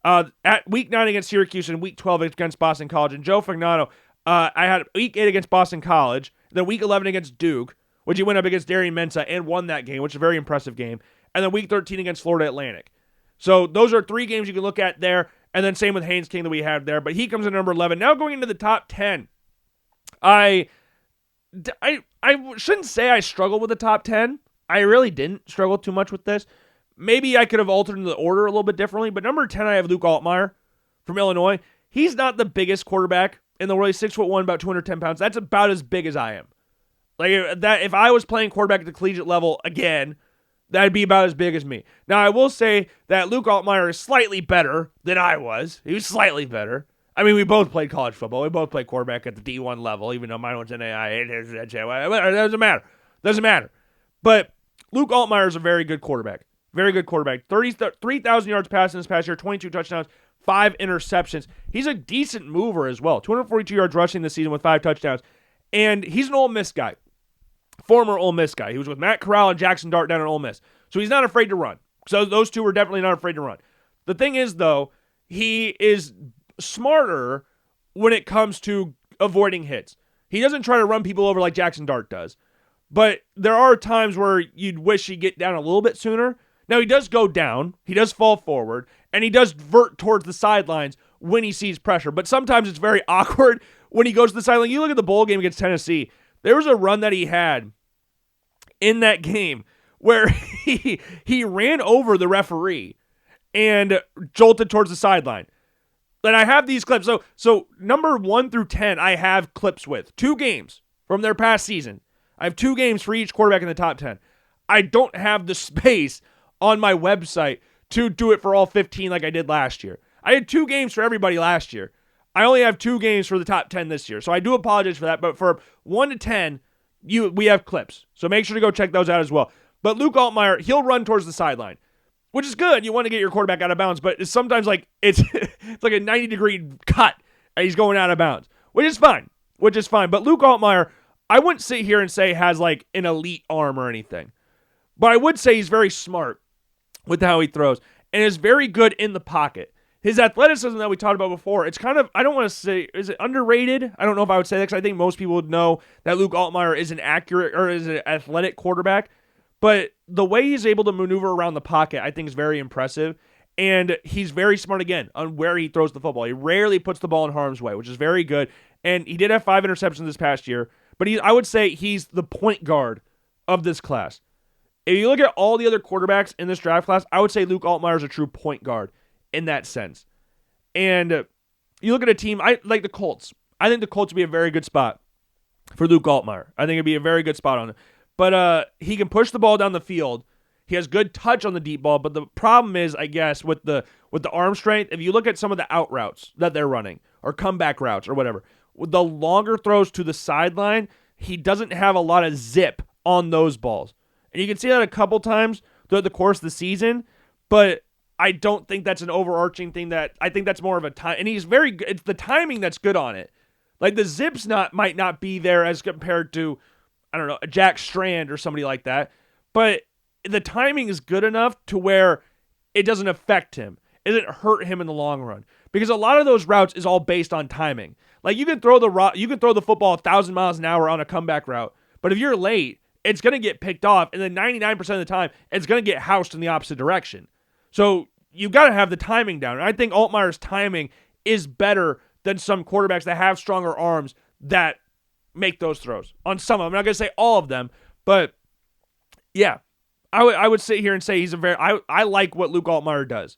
at week 9 against Syracuse, and week 12 against Boston College. And Joe Fagnano, I had week 8 against Boston College, then week 11 against Duke, which he went up against Darian Mensah and won that game, which is a very impressive game. And then week 13 against Florida Atlantic. So those are 3 games you can look at there. And then same with Haynes King that we had there. But he comes in number 11. Now going into the top 10. I shouldn't say I struggled with the top 10. I really didn't struggle too much with this. Maybe I could have altered the order a little bit differently. But number 10, I have Luke Altmaier from Illinois. He's not the biggest quarterback in the world. He's 6'1", about 210 pounds. That's about as big as I am. Like, that, if I was playing quarterback at the collegiate level again, that'd be about as big as me. Now, I will say that Luke Altmaier is slightly better than I was. He was slightly better. I mean, we both played college football. We both played quarterback at the D1 level, even though mine was NAIA. It doesn't matter. Doesn't matter. But Luke Altmaier is a very good quarterback. Very good quarterback. 3,000 yards passing this past year, 22 touchdowns, 5 interceptions. He's a decent mover as well. 242 yards rushing this season with 5 touchdowns. And he's an Ole Miss guy. Former Ole Miss guy. He was with Matt Corral and Jackson Dart down at Ole Miss. So he's not afraid to run. So those two were definitely not afraid to run. The thing is, though, he is smarter when it comes to avoiding hits. He doesn't try to run people over like Jackson Dart does. But there are times where you'd wish he'd get down a little bit sooner. Now, he does go down. He does fall forward. And he does vert towards the sidelines when he sees pressure. But sometimes it's very awkward when he goes to the sideline. You look at the bowl game against Tennessee. There was a run that he had in that game where he ran over the referee and jolted towards the sideline. And I have these clips. So number 1 through 10, I have clips with 2 games from their past season. I have 2 games for each quarterback in the top 10. I don't have the space on my website to do it for all 15 like I did last year. I had 2 games for everybody last year. I only have 2 games for the top 10 this year. So I do apologize for that. But for 1 to 10, we have clips. So make sure to go check those out as well. But Luke Altmaier, he'll run towards the sideline, which is good. You want to get your quarterback out of bounds, but it's sometimes like it's like a 90-degree cut and he's going out of bounds, which is fine. But Luke Altmaier, I wouldn't sit here and say has like an elite arm or anything. But I would say he's very smart with how he throws and is very good in the pocket. His athleticism that we talked about before, it's kind of, I don't want to say, is it underrated? I don't know if I would say that because I think most people would know that Luke Altmaier is an accurate or is an athletic quarterback. But the way he's able to maneuver around the pocket, I think is very impressive. And he's very smart, again, on where he throws the football. He rarely puts the ball in harm's way, which is very good. And he did have 5 interceptions this past year. But I would say he's the point guard of this class. If you look at all the other quarterbacks in this draft class, I would say Luke Altmaier is a true point guard in that sense. And you look at a team, like the Colts. I think the Colts would be a very good spot for Luke Altmaier. I think it'd be a very good spot on it. But he can push the ball down the field. He has good touch on the deep ball, but the problem is, I guess, with the arm strength, if you look at some of the out routes that they're running, or comeback routes, or whatever, with the longer throws to the sideline, he doesn't have a lot of zip on those balls. And you can see that a couple times throughout the course of the season, but I don't think that's an overarching thing. That I think that's more of a time, and he's very good. It's the timing that's good on it. Like the zips might not be there as compared to, I don't know, a Jack Strand or somebody like that, but the timing is good enough to where it doesn't affect him. It doesn't hurt him in the long run, because a lot of those routes is all based on timing. Like you can throw the football 1,000 miles an hour on a comeback route, but if you're late, it's going to get picked off, and then 99% of the time, it's going to get housed in the opposite direction. So you got to have the timing down. And I think Altmaier's timing is better than some quarterbacks that have stronger arms that make those throws. On some of them, I'm not going to say all of them, but yeah, I would sit here and say he's I like what Luke Altmaier does.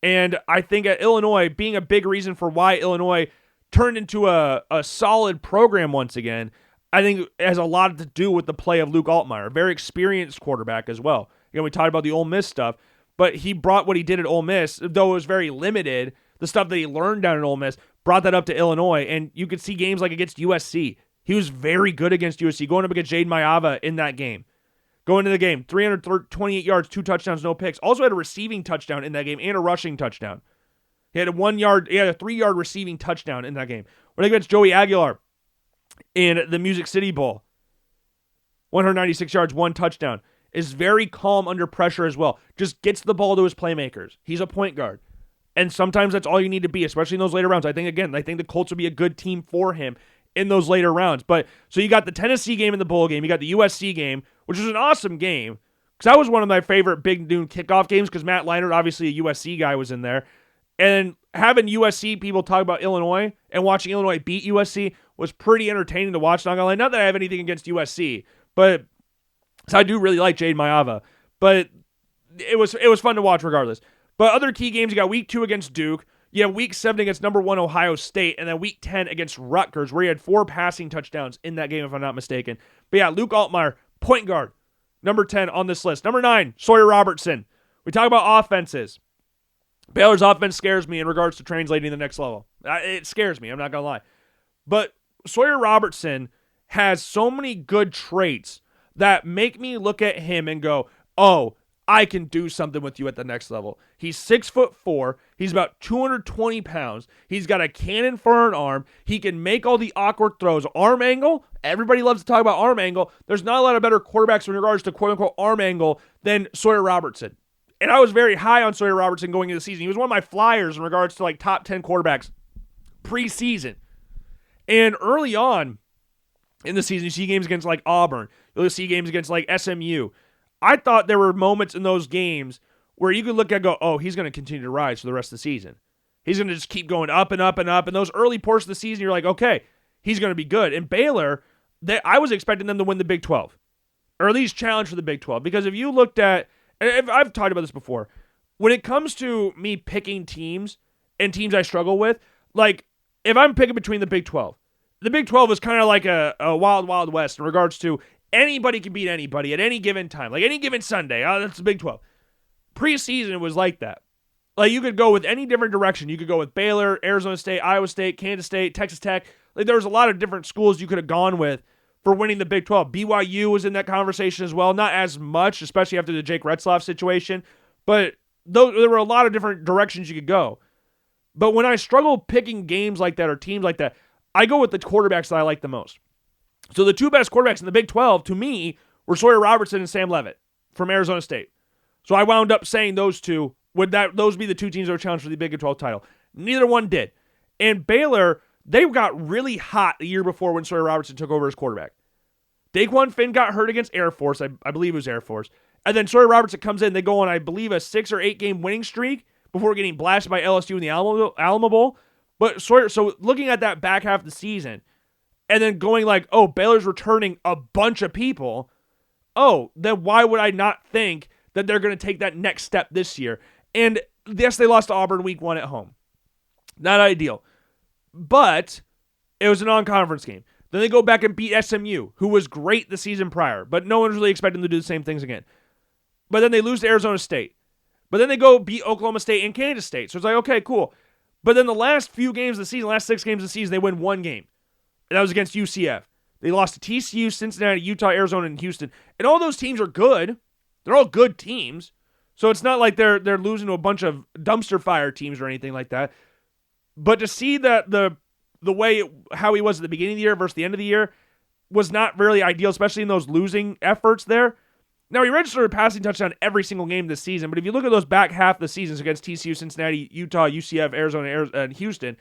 And I think at Illinois, being a big reason for why Illinois turned into a solid program once again, I think it has a lot to do with the play of Luke Altmaier, a very experienced quarterback as well. Again, we talked about the Ole Miss stuff, but he brought what he did at Ole Miss, though it was very limited, the stuff that he learned down at Ole Miss, brought that up to Illinois, and you could see games like against USC. He was very good against USC, going up against Jaden Maiava in that game. Going into the game, 328 yards, 2 touchdowns, no picks. Also had a receiving touchdown in that game and a rushing touchdown. He had a 3-yard receiving touchdown in that game. When against Joey Aguilar in the Music City Bowl, 196 yards, 1 touchdown. Is very calm under pressure as well. Just gets the ball to his playmakers. He's a point guard. And sometimes that's all you need to be, especially in those later rounds. I think the Colts would be a good team for him in those later rounds. But so you got the Tennessee game in the bowl game. You got the USC game, which was an awesome game, because that was one of my favorite big noon kickoff games, because Matt Leinart, obviously a USC guy, was in there. And having USC people talk about Illinois and watching Illinois beat USC was pretty entertaining to watch. Not gonna lie, not that I have anything against USC, but so I do really like Jaden Maiava. But it was fun to watch regardless. But other key games, you got week 2 against Duke. You have week 7 against number 1 Ohio State, and then week 10 against Rutgers, where he had 4 passing touchdowns in that game, if I'm not mistaken. But yeah, Luke Altmaier, point guard, number 10 on this list. Number 9, Sawyer Robertson. We talk about offenses. Baylor's offense scares me in regards to translating to the next level. It scares me, I'm not going to lie. But Sawyer Robertson has so many good traits that make me look at him and go, oh, I can do something with you at the next level. He's 6'4". He's about 220 pounds. He's got a cannon for an arm. He can make all the awkward throws. Arm angle, everybody loves to talk about arm angle. There's not a lot of better quarterbacks in regards to quote-unquote arm angle than Sawyer Robertson. And I was very high on Sawyer Robertson going into the season. He was one of my flyers in regards to like top 10 quarterbacks preseason. And early on in the season, you see games against like Auburn. You'll see games against like SMU. I thought there were moments in those games where you could look at and go, oh, he's going to continue to rise for the rest of the season. He's going to just keep going up and up and up. And those early portions of the season, you're like, okay, he's going to be good. And Baylor, I was expecting them to win the Big 12, or at least challenge for the Big 12. Because if you looked at, and I've talked about this before, when it comes to me picking teams and teams I struggle with, like if I'm picking between the Big 12 is kind of like a wild, wild west in regards to anybody can beat anybody at any given time. Like any given Sunday. Oh, that's the Big 12. Preseason, it was like that. Like you could go with any different direction. You could go with Baylor, Arizona State, Iowa State, Kansas State, Texas Tech. Like there was a lot of different schools you could have gone with for winning the Big 12. BYU was in that conversation as well. Not as much, especially after the Jake Retzlaff situation. But there were a lot of different directions you could go. But when I struggle picking games like that or teams like that, I go with the quarterbacks that I like the most. So the 2 best quarterbacks in the Big 12, to me, were Sawyer Robertson and Sam Leavitt from Arizona State. So I wound up saying those two. Would those be the 2 teams that were challenged for the Big 12 title? Neither one did. And Baylor, they got really hot the year before when Sawyer Robertson took over as quarterback. Daquan Finn got hurt against Air Force. I believe it was Air Force. And then Sawyer Robertson comes in. They go on, I believe, a 6 or 8 game winning streak before getting blasted by LSU in the Alamo Bowl. But Sawyer, so looking at that back half of the season, and then going like, oh, Baylor's returning a bunch of people. Oh, then why would I not think that they're going to take that next step this year? And yes, they lost to Auburn week 1 at home. Not ideal. But it was a non-conference game. Then they go back and beat SMU, who was great the season prior, but no one's really expecting them to do the same things again. But then they lose to Arizona State. But then they go beat Oklahoma State and Kansas State. So it's like, okay, cool. But then the last few games of the season, last 6 games of the season, they win 1 game. And that was against UCF. They lost to TCU, Cincinnati, Utah, Arizona, and Houston. And all those teams are good. They're all good teams. So it's not like they're losing to a bunch of dumpster fire teams or anything like that. But to see that the way how he was at the beginning of the year versus the end of the year was not really ideal, especially in those losing efforts there. Now, he registered a passing touchdown every single game this season, but if you look at those back half of the seasons against TCU, Cincinnati, Utah, UCF, Arizona, and Houston,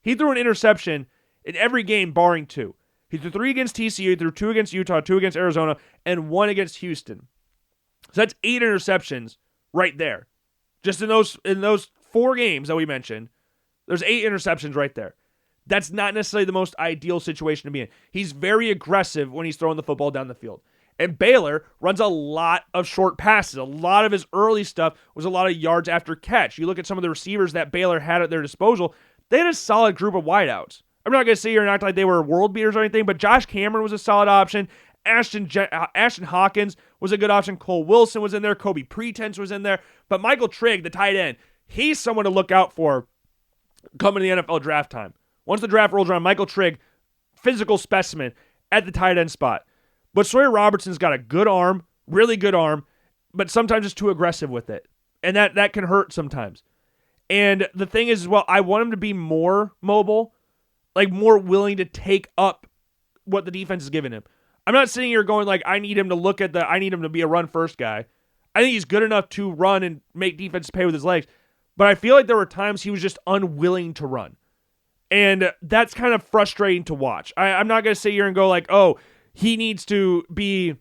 he threw an interception in every game barring 2. He threw 3 against TCU, he threw 2 against Utah, 2 against Arizona, and 1 against Houston. So that's 8 interceptions right there. Just in those 4 games that we mentioned, there's 8 interceptions right there. That's not necessarily the most ideal situation to be in. He's very aggressive when he's throwing the football down the field. And Baylor runs a lot of short passes. A lot of his early stuff was a lot of yards after catch. You look at some of the receivers that Baylor had at their disposal, they had a solid group of wideouts. I'm not going to sit here and act like they were world beaters or anything, but Josh Cameron was a solid option. Ashton Hawkins was a good option. Cole Wilson was in there. Kobe Pretense was in there. But Michael Trigg, the tight end, he's someone to look out for coming to the NFL draft time. Once the draft rolls around, Michael Trigg, physical specimen at the tight end spot. But Sawyer Robertson's got a good arm, really good arm, but sometimes it's too aggressive with it. And that can hurt sometimes. And the thing is, well, I want him to be more mobile, like more willing to take up what the defense is giving him. I'm not sitting here going like, I need him to be a run-first guy. I think he's good enough to run and make defenses pay with his legs. But I feel like there were times he was just unwilling to run. And that's kind of frustrating to watch. I'm not going to sit here and go like, oh, he needs to be,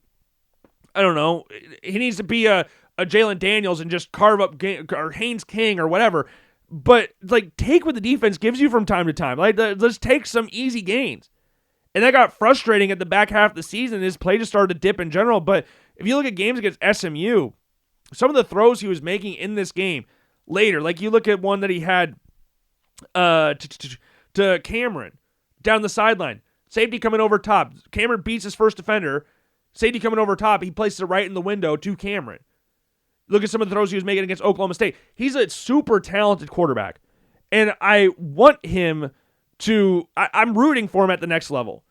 I don't know, he needs to be a Jalen Daniels and just carve up or Haynes King or whatever. But like, take what the defense gives you from time to time. Like, let's take some easy gains. And that got frustrating at the back half of the season. His play just started to dip in general. But if you look at games against SMU, some of the throws he was making in this game later, like you look at one that he had to Cameron down the sideline. Safety coming over top. Cameron beats his first defender. Safety coming over top. He places it right in the window to Cameron. Look at some of the throws he was making against Oklahoma State. He's a super talented quarterback. And I want him to... I'm rooting for him at the next level.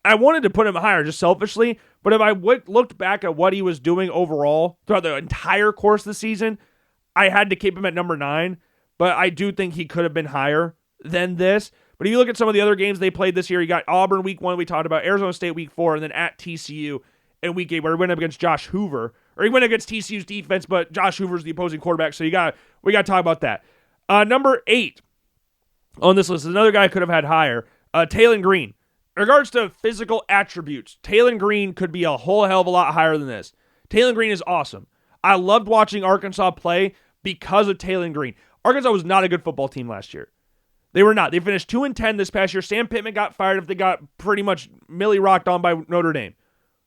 I wanted to put him higher just selfishly, but if I looked back at what he was doing overall throughout the entire course of the season, I had to keep him at number 9, but I do think he could have been higher than this. But if you look at some of the other games they played this year, you got Auburn week 1, we talked about, Arizona State week 4, and then at TCU in week 8, where he went up against Josh Hoover. Or he went against TCU's defense, but Josh Hoover's the opposing quarterback, so we got to talk about that. Number 8 on this list is another guy I could have had higher, Taylon Green. In regards to physical attributes, Taylon Green could be a whole hell of a lot higher than this. Taylon Green is awesome. I loved watching Arkansas play because of Taylon Green. Arkansas was not a good football team last year. They were not. They finished 2-10 this past year. Sam Pittman got fired if they got pretty much Millie rocked on by Notre Dame.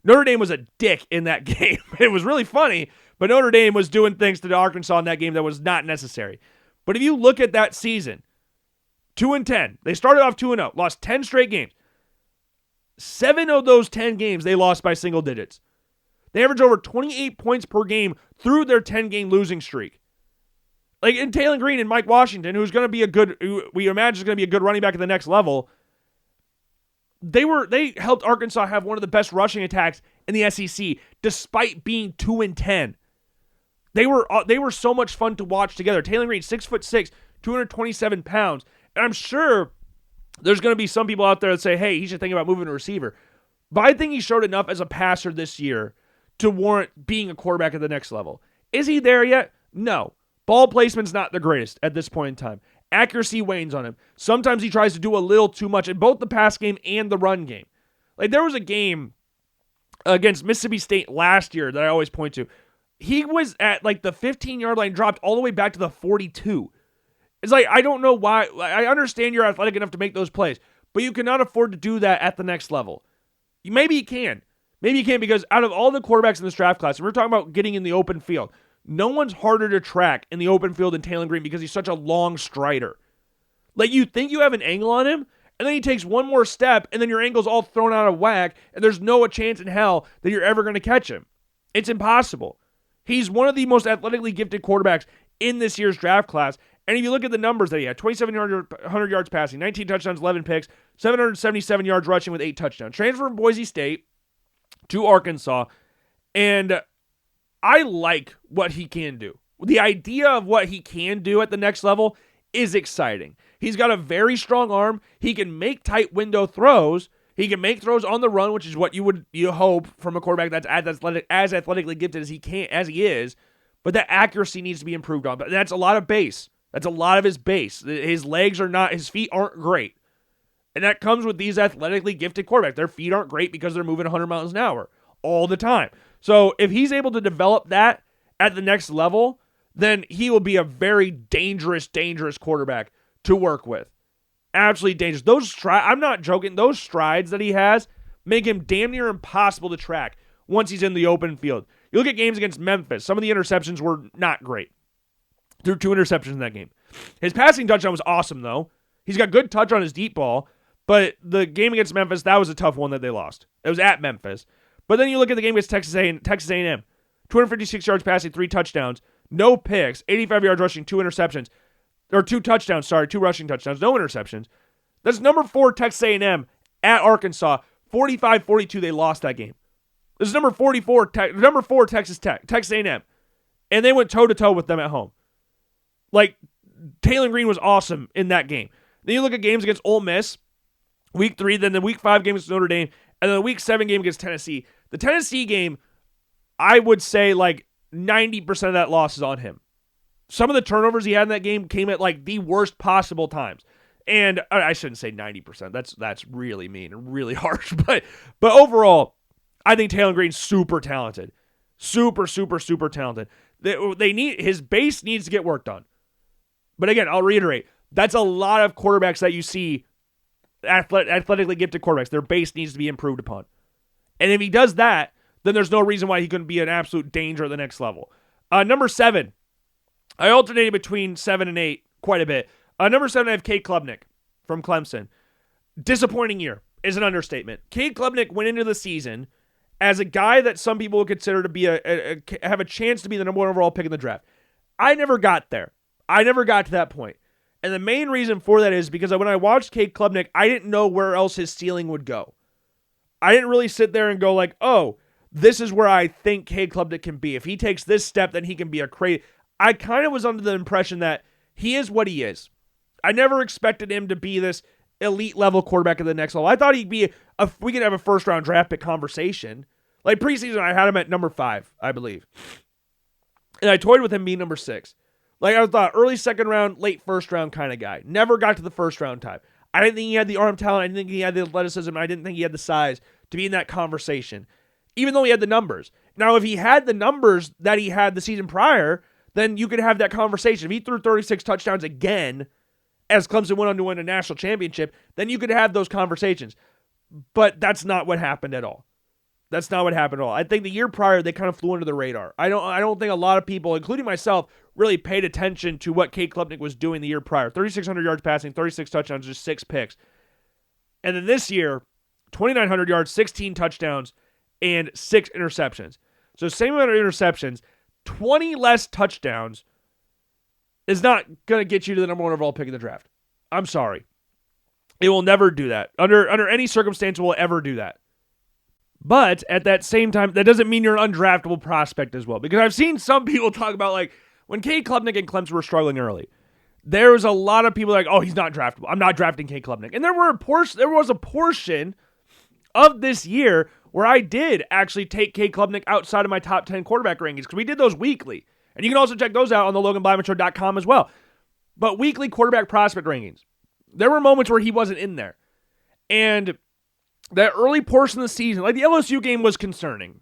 Notre Dame was a dick in that game. It was really funny, but Notre Dame was doing things to Arkansas in that game that was not necessary. But if you look at that season, 2-10. They started off 2-0, lost 10 straight games. 7 of those 10 games they lost by single digits. They averaged over 28 points per game through their 10-game losing streak. Like, in Taylon Green and Mike Washington, who we imagine is going to be a good running back at the next level, they helped Arkansas have one of the best rushing attacks in the SEC, despite being 2-10. They were so much fun to watch together. Taylon Green, 6'6", 227 pounds, and I'm sure there's going to be some people out there that say, hey, he should think about moving to receiver. But I think he showed enough as a passer this year to warrant being a quarterback at the next level. Is he there yet? No. Ball placement's not the greatest at this point in time. Accuracy wanes on him. Sometimes he tries to do a little too much in both the pass game and the run game. Like, there was a game against Mississippi State last year that I always point to. He was at like the 15-yard line, dropped all the way back to the 42. It's like, I don't know why. I understand you're athletic enough to make those plays, but you cannot afford to do that at the next level. Maybe you can. Maybe you can, because out of all the quarterbacks in this draft class, and we're talking about getting in the open field, no one's harder to track in the open field than Taylon Green because he's such a long strider. Like, you think you have an angle on him, And then he takes one more step, and then your ankle's all thrown out of whack, and there's no chance in hell that you're ever going to catch him. It's impossible. He's one of the most athletically gifted quarterbacks in this year's draft class. And if you look at the numbers that he had, 2,700 yards passing, 19 touchdowns, 11 picks, 777 yards rushing with 8 touchdowns. Transferred from Boise State to Arkansas, and I like what he can do. The idea of what he can do at the next level is exciting. He's got a very strong arm. He can make tight window throws. He can make throws on the run, which is what you hope from a quarterback that's as athletically gifted as he is. But that accuracy needs to be improved on. But that's a lot of base. That's a lot of his base. His feet aren't great. And that comes with these athletically gifted quarterbacks. Their feet aren't great because they're moving 100 miles an hour all the time. So if he's able to develop that at the next level, then he will be a very dangerous quarterback to work with. Absolutely dangerous. I'm not joking. Those strides that he has make him damn near impossible to track once he's in the open field. You look at games against Memphis. Some of the interceptions were not great. Threw 2 interceptions in that game. His passing touchdown was awesome, though. He's got good touch on his deep ball, but the game against Memphis, that was a tough one that they lost. It was at Memphis. But then you look at the game against Texas A&M, 256 yards passing, 3 touchdowns, no picks, 85 yards rushing, 2 interceptions. Or 2 touchdowns, 2 rushing touchdowns, no interceptions. That's number 4 Texas A&M at Arkansas. 45-42, they lost that game. This is number 4 Texas Tech, Texas A&M. And they went toe-to-toe with them at home. Like, Taylor Green was awesome in that game. Then you look at games against Ole Miss, week 3, then the week 5 game against Notre Dame, and then the week 7 game against Tennessee. The Tennessee game, I would say like 90% of that loss is on him. Some of the turnovers he had in that game came at like the worst possible times. And I shouldn't say 90%. That's really mean and really harsh. But overall, I think Taylor Green's super talented. Super talented. His base needs to get worked on. But again, I'll reiterate, that's a lot of quarterbacks that you see, athletically gifted quarterbacks. Their base needs to be improved upon. And if he does that, then there's no reason why he couldn't be an absolute danger at the next level. Number 7. I alternated between 7 and 8 quite a bit. Number 7, I have Cade Klubnik from Clemson. Disappointing year is an understatement. Cade Klubnik went into the season as a guy that some people would consider to be have a chance to be the number 1 overall pick in the draft. I never got there. I never got to that point. And the main reason for that is because when I watched Cade Klubnik, I didn't know where else his ceiling would go. I didn't really sit there and go like, oh, this is where I think Cade Klubnik can be. If he takes this step, then he can be a crazy. I kind of was under the impression that he is what he is. I never expected him to be this elite level quarterback at the next level. I thought he'd be we could have a first round draft pick conversation. Like preseason, I had him at number 5, I believe. And I toyed with him being number 6. Like I thought early second round, late first round kind of guy. Never got to the first round time. I didn't think he had the arm talent. I didn't think he had the athleticism. I didn't think he had the size to be in that conversation, even though he had the numbers. Now, if he had the numbers that he had the season prior, then you could have that conversation. If he threw 36 touchdowns again as Clemson went on to win a national championship, then you could have those conversations. But that's not what happened at all. That's not what happened at all. I think the year prior, they kind of flew under the radar. I don't think a lot of people, including myself, really paid attention to what Cade Klubnik was doing the year prior. 3,600 yards passing, 36 touchdowns, just 6 picks. And then this year, 2,900 yards, 16 touchdowns, and 6 interceptions. So same amount of interceptions, 20 less touchdowns is not going to get you to the number 1 overall pick in the draft. I'm sorry. It will never do that. Under any circumstance, it will ever do that. But at that same time, that doesn't mean you're an undraftable prospect as well. Because I've seen some people talk about, like, when Cade Klubnik and Clemson were struggling early, there was a lot of people like, oh, he's not draftable. I'm not drafting Cade Klubnik. And there was a portion of this year where I did actually take Cade Klubnik outside of my top 10 quarterback rankings, because we did those weekly. And you can also check those out on the LoganBlackmanShow.com as well. But weekly quarterback prospect rankings, there were moments where he wasn't in there. And that early portion of the season, like the LSU game was concerning.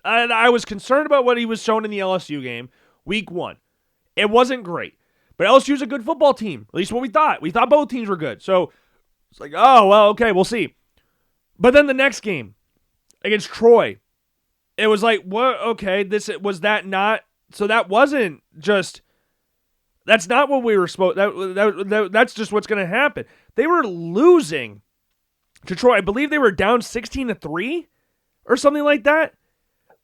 I was concerned about what he was shown in the LSU game, week 1. It wasn't great. But LSU's a good football team, at least what we thought. We thought both teams were good. So it's like, oh, well, okay, we'll see. But then the next game against Troy, it was like, what? Okay, was that not? So that wasn't just. That's not what we were supposed. That's just what's going to happen. They were losing to Troy. I believe they were down 16-3 or something like that.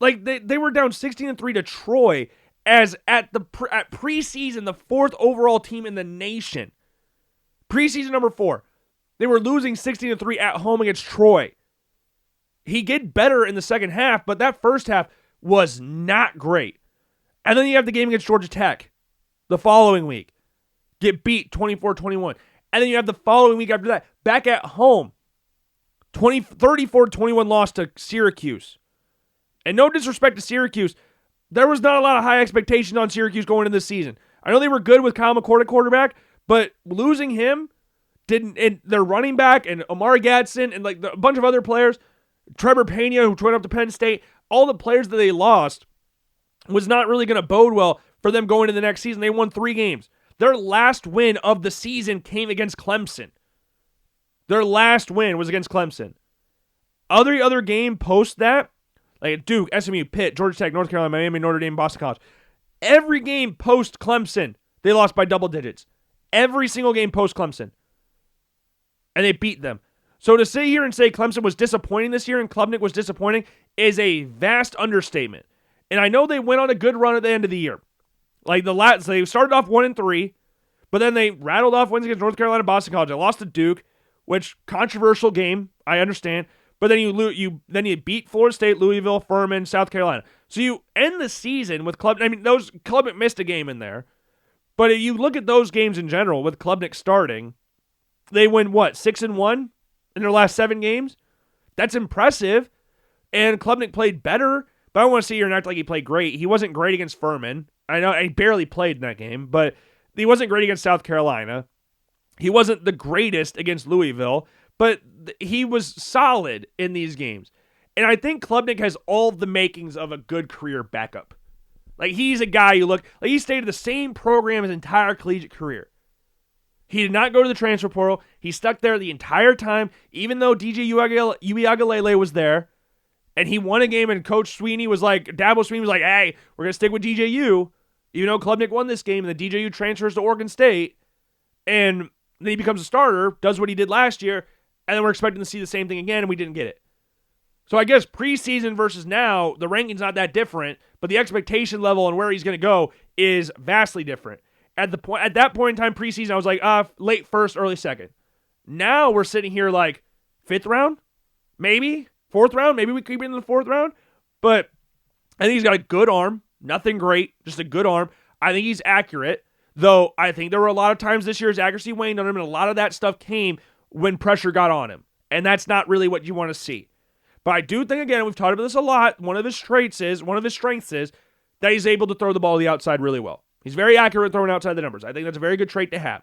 Like they were down 16-3 to Troy as at preseason, the 4th overall team in the nation. Preseason number 4. They were losing 16-3 at home against Troy. He get better in the second half, but that first half was not great. And then you have the game against Georgia Tech the following week. Get beat 24-21. And then you have the following week after that, back at home, 34-21 loss to Syracuse. And no disrespect to Syracuse, there was not a lot of high expectations on Syracuse going into this season. I know they were good with Kyle McCord at quarterback, but losing him didn't. And their running back and Amari Gadsden and like a bunch of other players, Trevor Pena who went up to Penn State, all the players that they lost was not really going to bode well for them going into the next season. They won 3 games. Their last win of the season came against Clemson. Their last win was against Clemson. Other game post that, like Duke, SMU, Pitt, Georgia Tech, North Carolina, Miami, Notre Dame, Boston College. Every game post Clemson, they lost by double digits. Every single game post Clemson. And they beat them. So to sit here and say Clemson was disappointing this year and Klubnik was disappointing is a vast understatement. And I know they went on a good run at the end of the year. Like they started off 1-3, but then they rattled off wins against North Carolina, Boston College. They lost to Duke, which controversial game, I understand. But then you beat Florida State, Louisville, Furman, South Carolina. So you end the season with Klubnik. I mean, Klubnik missed a game in there, but if you look at those games in general with Klubnik starting, they win 6-1 in their last 7 games. That's impressive. And Klubnik played better, but I don't want to sit here and act like he played great. He wasn't great against Furman. I know he barely played in that game, but he wasn't great against South Carolina. He wasn't the greatest against Louisville, but he was solid in these games. And I think Klubnik has all the makings of a good career backup. Like, he's a guy he stayed at the same program his entire collegiate career. He did not go to the transfer portal. He stuck there the entire time, even though DJ Uiagalelei was there. And he won a game, and Coach Sweeney was like, Dabo Sweeney was like, hey, we're going to stick with DJU. Even though Klubnik won this game, and the DJU transfers to Oregon State. And then he becomes a starter, does what he did last year, and then we're expecting to see the same thing again, and we didn't get it. So I guess preseason versus now, the ranking's not that different, but the expectation level and where he's going to go is vastly different. At that point in time, preseason, I was like, late first, early second. Now we're sitting here like 5th round, maybe 4th round, maybe we keep it in the 4th round. But I think he's got a good arm, nothing great, just a good arm. I think he's accurate, though I think there were a lot of times this year his accuracy waned on him, and a lot of that stuff came when pressure got on him. And that's not really what you want to see. But I do think, again, we've talked about this a lot, one of his strengths is that he's able to throw the ball to the outside really well. He's very accurate throwing outside the numbers. I think that's a very good trait to have.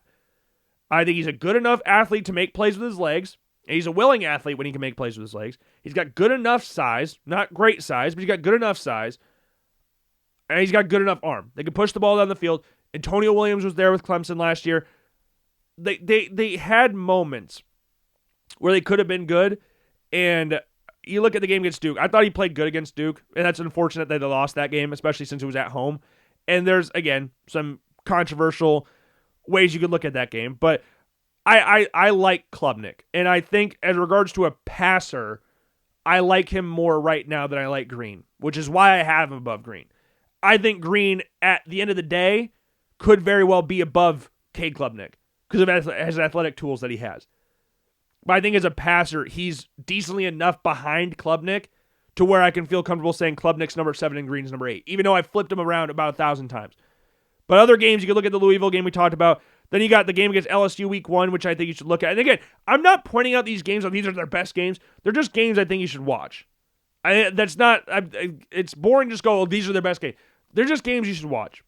I think he's a good enough athlete to make plays with his legs. And he's a willing athlete when he can make plays with his legs. He's got good enough size, not great size, but he's got good enough size. And he's got good enough arm. They can push the ball down the field. Antonio Williams was there with Clemson last year. They had moments where they could have been good. And you look at the game against Duke. I thought he played good against Duke. And that's unfortunate that they lost that game, especially since it was at home. And there's, again, some controversial ways you could look at that game. But I like Klubnik. And I think as regards to a passer, I like him more right now than I like Green, which is why I have him above Green. I think Green, at the end of the day, could very well be above Cade Klubnik because of his athletic tools that he has. But I think as a passer, he's decently enough behind Klubnik to where I can feel comfortable saying Klubnik's number 7 and Green's number 8, even though I've flipped him around about 1,000 times. But other games, you can look at the Louisville game we talked about. Then you got the game against LSU week 1, which I think you should look at. And again, I'm not pointing out these games, these are their best games. They're just games I think you should watch. It's boring to just go, these are their best games. They're just games you should watch.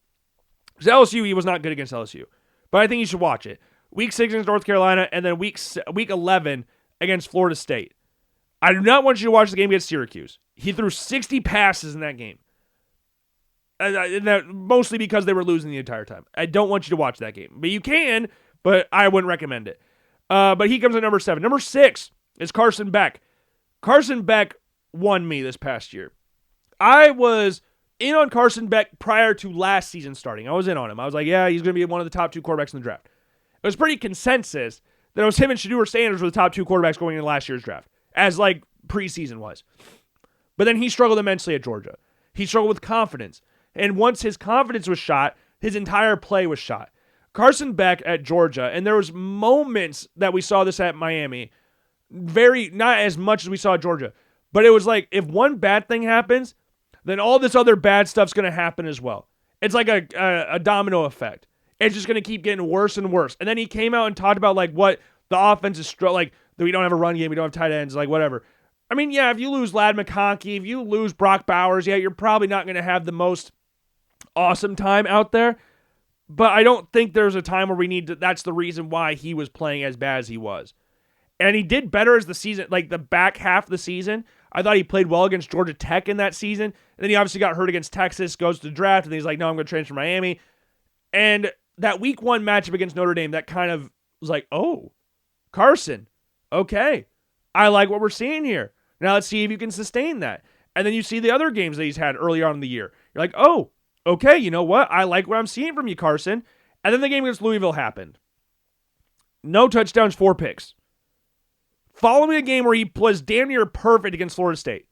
Because LSU, he was not good against LSU. But I think you should watch it. Week 6 against North Carolina, and then week 11 against Florida State. I do not want you to watch the game against Syracuse. He threw 60 passes in that game. Mostly because they were losing the entire time. I don't want you to watch that game. But you can, but I wouldn't recommend it. But he comes at number 7. Number 6 is Carson Beck. Carson Beck won me this past year. I was in on Carson Beck prior to last season starting. I was in on him. I was like, yeah, he's going to be one of the top 2 quarterbacks in the draft. It was pretty consensus that it was him and Shedeur Sanders were the top 2 quarterbacks going into last year's draft, as like preseason was. But then he struggled immensely at Georgia. He struggled with confidence. And once his confidence was shot, his entire play was shot. Carson Beck at Georgia, and there was moments that we saw this at Miami, not as much as we saw at Georgia, but it was like if one bad thing happens, then all this other bad stuff's going to happen as well. It's like a domino effect. It's just going to keep getting worse and worse. And then he came out and talked about like what the offense is like that we don't have a run game, we don't have tight ends, like whatever. I mean, yeah, if you lose Ladd McConkey, if you lose Brock Bowers, yeah, you're probably not going to have the most awesome time out there. But I don't think there's a time where we need to, that's the reason why he was playing as bad as he was. And he did better as the season, like the back half of the season. I thought he played well against Georgia Tech in that season. And then he obviously got hurt against Texas, goes to the draft, and then he's like, no, I'm going to transfer to Miami. And that week 1 matchup against Notre Dame, that kind of was like, oh, Carson, okay. I like what we're seeing here. Now let's see if you can sustain that. And then you see the other games that he's had early on in the year. You're like, oh, okay, you know what? I like what I'm seeing from you, Carson. And then the game against Louisville happened. No touchdowns, 4 picks. Following a game where he was damn near perfect against Florida State.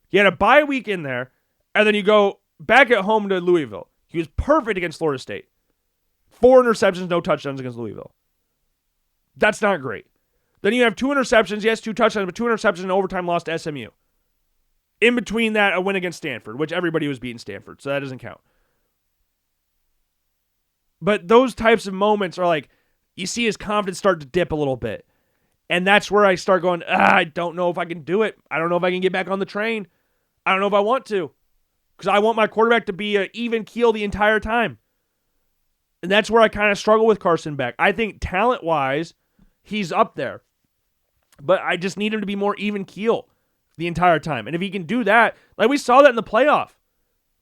He had a bye week in there, and then you go back at home to Louisville. He was perfect against Florida State. 4 interceptions, no touchdowns against Louisville. That's not great. Then you have 2 interceptions, yes, 2 touchdowns, but 2 interceptions in overtime loss to SMU. In between that, a win against Stanford, which everybody was beating Stanford, so that doesn't count. But those types of moments are like, you see his confidence start to dip a little bit. And that's where I start going, I don't know if I can do it. I don't know if I can get back on the train. I don't know if I want to. Because I want my quarterback to be an even keel the entire time. And that's where I kind of struggle with Carson Beck. I think talent-wise, he's up there. But I just need him to be more even keel the entire time. And if he can do that, like we saw that in the playoff.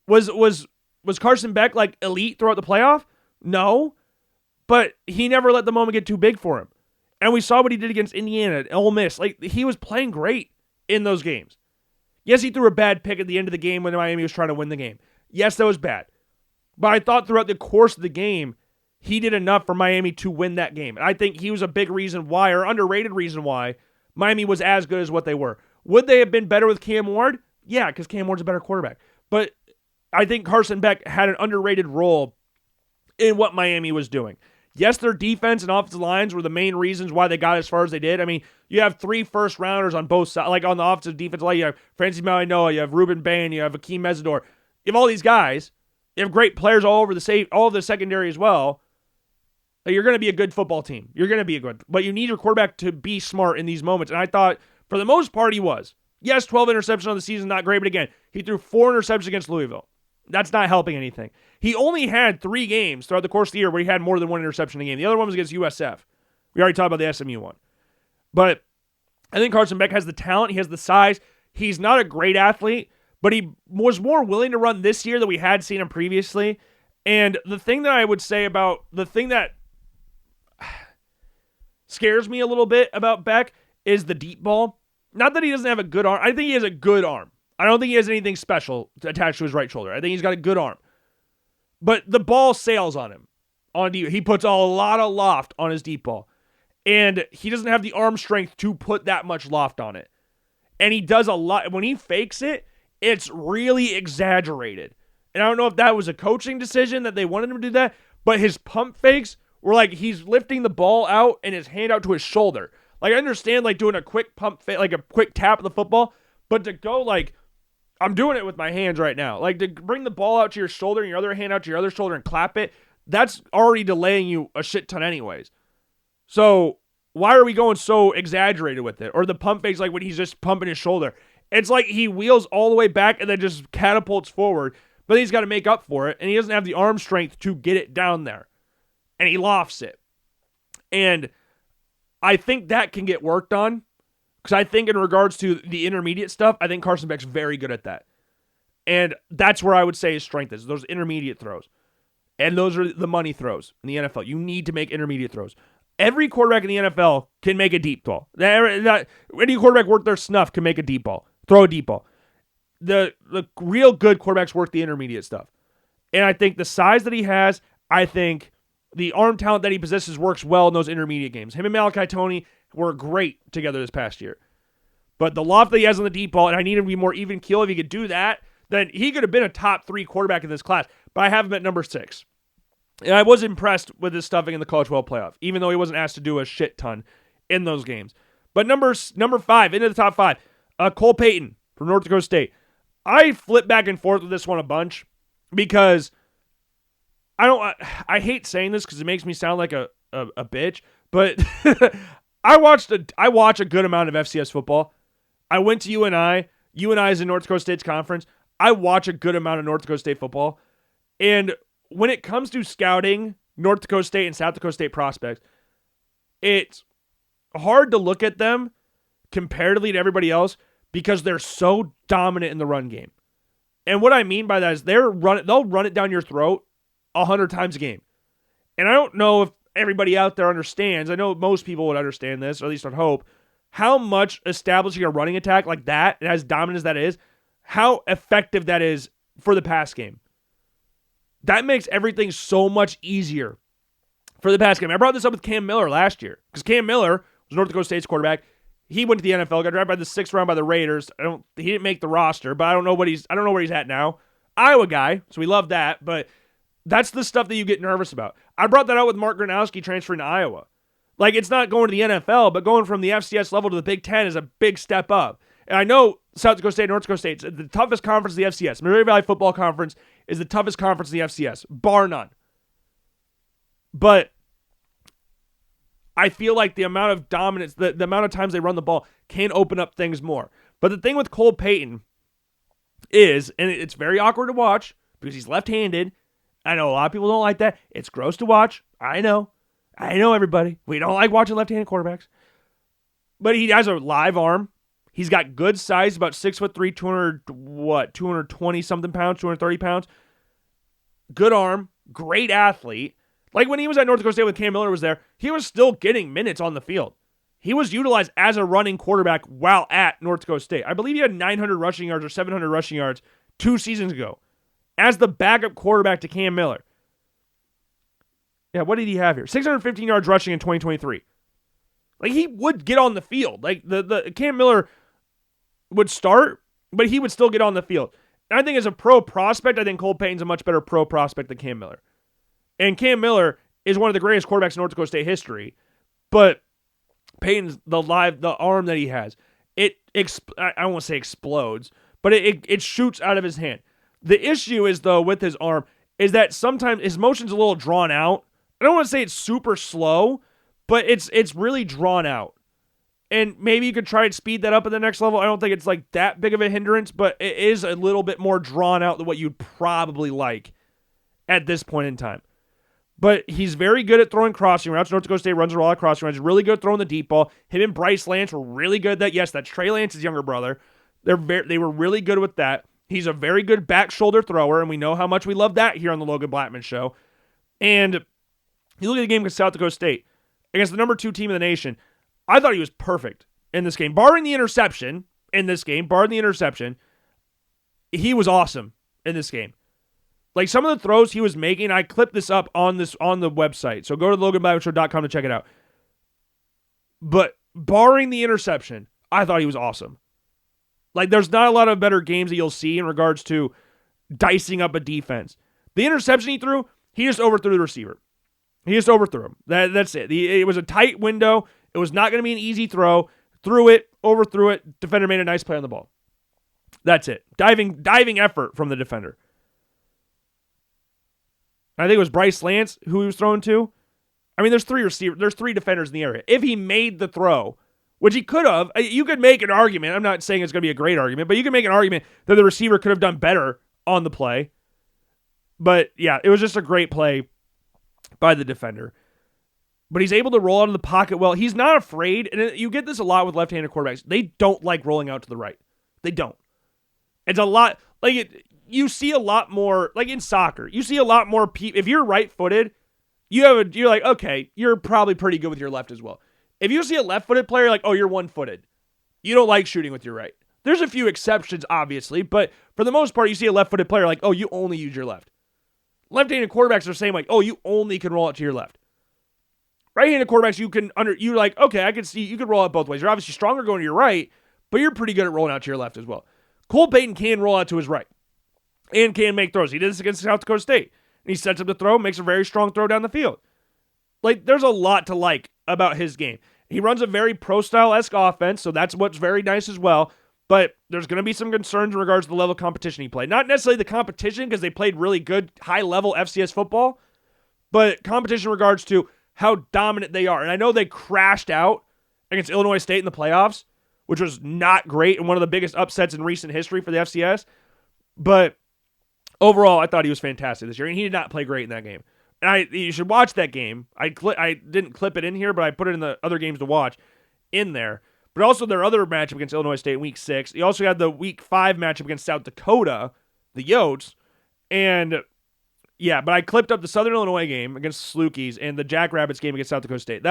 Was Carson Beck like elite throughout the playoff? No. But he never let the moment get too big for him. And we saw what he did against Indiana and Ole Miss. Like, he was playing great in those games. Yes, he threw a bad pick at the end of the game when Miami was trying to win the game. Yes, that was bad. But I thought throughout the course of the game, he did enough for Miami to win that game. And I think he was a big reason why, or underrated reason why, Miami was as good as what they were. Would they have been better with Cam Ward? Yeah, because Cam Ward's a better quarterback. But I think Carson Beck had an underrated role in what Miami was doing. Yes, their defense and offensive lines were the main reasons why they got as far as they did. I mean, you have 3 first-rounders on both sides. Like on the offensive defense line, you have Francis Malinois, you have Ruben Bain, you have Akeem Mesidor. You have all these guys. You have great players all over the secondary as well. You're going to be a good football team. You're going to be a good, but you need your quarterback to be smart in these moments. And I thought, for the most part, he was. Yes, 12 interceptions on the season, not great, but again, he threw 4 interceptions against Louisville. That's not helping anything. He only had 3 games throughout the course of the year where he had more than 1 interception in a game. The other one was against USF. We already talked about the SMU one. But I think Carson Beck has the talent. He has the size. He's not a great athlete, but he was more willing to run this year than we had seen him previously. And the thing that I would say about, the thing that scares me a little bit about Beck is the deep ball. Not that he doesn't have a good arm. I think he has a good arm. I don't think he has anything special attached to his right shoulder. I think he's got a good arm. But the ball sails on him. He puts a lot of loft on his deep ball. And he doesn't have the arm strength to put that much loft on it. And he does a lot. When he fakes it, it's really exaggerated. And I don't know if that was a coaching decision that they wanted him to do that, but his pump fakes were like he's lifting the ball out and his hand out to his shoulder. Like, I understand like doing a quick pump fake, like a quick tap of the football, but to go like, I'm doing it with my hands right now. Like, to bring the ball out to your shoulder and your other hand out to your other shoulder and clap it, that's already delaying you a shit ton anyways. So why are we going so exaggerated with it? Or the pump fakes like when he's just pumping his shoulder. It's like he wheels all the way back and then just catapults forward, but then he's got to make up for it, and he doesn't have the arm strength to get it down there. And he lofts it. And I think that can get worked on. Because I think in regards to the intermediate stuff, I think Carson Beck's very good at that. And that's where I would say his strength is, those intermediate throws. And those are the money throws in the NFL. You need to make intermediate throws. Every quarterback in the NFL can make a deep ball. Any quarterback worth their snuff can make a deep ball, throw a deep ball. The real good quarterbacks work the intermediate stuff. And I think the size that he has, I think The arm talent that he possesses works well in those intermediate games. Him and Malachi Toney were great together this past year. But the loft that he has on the deep ball, and I need him to be more even keel. If he could do that, then he could have been a top 3 quarterback in this class. But I have him at number 6. And I was impressed with his stuffing in the College World Playoff, even though he wasn't asked to do a shit ton in those games. But number 5, into the top 5, Cole Payton from North Dakota State. I flip back and forth with this one a bunch because I hate saying this because it makes me sound like a bitch, but I watch a good amount of FCS football. I went to UNI. UNI is in North Dakota State's conference. I watch a good amount of North Dakota State football. And when it comes to scouting North Dakota State and South Dakota State prospects, it's hard to look at them comparatively to everybody else because they're so dominant in the run game. And what I mean by that is they'll run it down your throat 100 times a game. And I don't know if everybody out there understands. I know most people would understand this, or at least I'd hope, how much establishing a running attack like that, and as dominant as that is, how effective that is for the pass game. That makes everything so much easier for the pass game. I brought this up with Cam Miller last year, because Cam Miller was North Dakota State's quarterback. He went to the NFL, got drafted by the 6th round by the Raiders. He didn't make the roster, but I don't know where he's at now. Iowa guy, so we love that, but that's the stuff that you get nervous about. I brought that out with Mark Gronowski transferring to Iowa. Like, it's not going to the NFL, but going from the FCS level to the Big Ten is a big step up. And I know South Dakota State and North Dakota State, it's the toughest conference in the FCS. Missouri Valley Football Conference is the toughest conference in the FCS, bar none. But I feel like the amount of dominance, the amount of times they run the ball can open up things more. But the thing with Cole Payton is, and it's very awkward to watch because he's left-handed. I know a lot of people don't like that. It's gross to watch. I know everybody. We don't like watching left-handed quarterbacks. But he has a live arm. He's got good size, about 6'3", 220-something pounds, 230 pounds. Good arm, great athlete. Like when he was at North Dakota State when Cam Miller was there, he was still getting minutes on the field. He was utilized as a running quarterback while at North Dakota State. I believe he had 900 rushing yards or 700 rushing yards 2 seasons ago as the backup quarterback to Cam Miller. Yeah, what did he have here? 615 yards rushing in 2023. Like, he would get on the field. Like, the Cam Miller would start, but he would still get on the field. And I think as a pro prospect, I think Cole Payton's a much better pro prospect than Cam Miller. And Cam Miller is one of the greatest quarterbacks in North Dakota State history. But Payton's, the arm that he has, I won't say explodes, but it shoots out of his hand. The issue is, though, with his arm, is that sometimes his motion's a little drawn out. I don't want to say it's super slow, but it's really drawn out. And maybe you could try and speed that up at the next level. I don't think it's like that big of a hindrance, but it is a little bit more drawn out than what you'd probably like at this point in time. But he's very good at throwing crossing routes. North Dakota State runs a lot of crossing routes. He's really good at throwing the deep ball. Him and Bryce Lance were really good at that. Yes, that's Trey Lance's younger brother. They were really good with that. He's a very good back shoulder thrower, and we know how much we love that here on the Logan Blackman Show. And you look at the game against South Dakota State, against the number 2 team in the nation, I thought he was perfect in this game. Barring the interception he was awesome in this game. Like, some of the throws he was making, I clipped this up on the website. So go to loganblackmanshow.com to check it out. But barring the interception, I thought he was awesome. Like, there's not a lot of better games that you'll see in regards to dicing up a defense. The interception he threw, he just overthrew the receiver. He just overthrew him. That's it. It was a tight window. It was not going to be an easy throw. Threw it, overthrew it. Defender made a nice play on the ball. That's it. Diving effort from the defender. I think it was Bryce Lance who he was throwing to. I mean, there's 3 defenders in the area. If he made the throw, which he could have, you could make an argument. I'm not saying it's going to be a great argument, but you could make an argument that the receiver could have done better on the play. But yeah, it was just a great play by the defender. But he's able to roll out of the pocket well. He's not afraid, and you get this a lot with left-handed quarterbacks. They don't like rolling out to the right. They don't. It's a lot, you see a lot more, like in soccer, you see a lot more people. If you're right-footed, you're like, okay, you're probably pretty good with your left as well. If you see a left-footed player, like, oh, you're one-footed. You don't like shooting with your right. There's a few exceptions, obviously, but for the most part, you see a left-footed player like, oh, you only use your left. Left-handed quarterbacks are saying like, oh, you only can roll it to your left. Right-handed quarterbacks, you're like, okay, I can see you can roll out both ways. You're obviously stronger going to your right, but you're pretty good at rolling out to your left as well. Cole Payton can roll out to his right and can make throws. He did this against South Dakota State. And he sets up the throw, makes a very strong throw down the field. Like, there's a lot to like about his game. He runs a very pro-style-esque offense, so that's what's very nice as well. But there's going to be some concerns in regards to the level of competition he played. Not necessarily the competition, because they played really good, high-level FCS football, but competition in regards to how dominant they are. And I know they crashed out against Illinois State in the playoffs, which was not great and one of the biggest upsets in recent history for the FCS. But overall, I thought he was fantastic this year, and he did not play great in that game. And you should watch that game. I didn't clip it in here, but I put it in the other games to watch in there. But also their other matchup against Illinois State in Week 6. You also had the Week 5 matchup against South Dakota, the Yotes. And, yeah, but I clipped up the Southern Illinois game against Salukis and the Jackrabbits game against South Dakota State.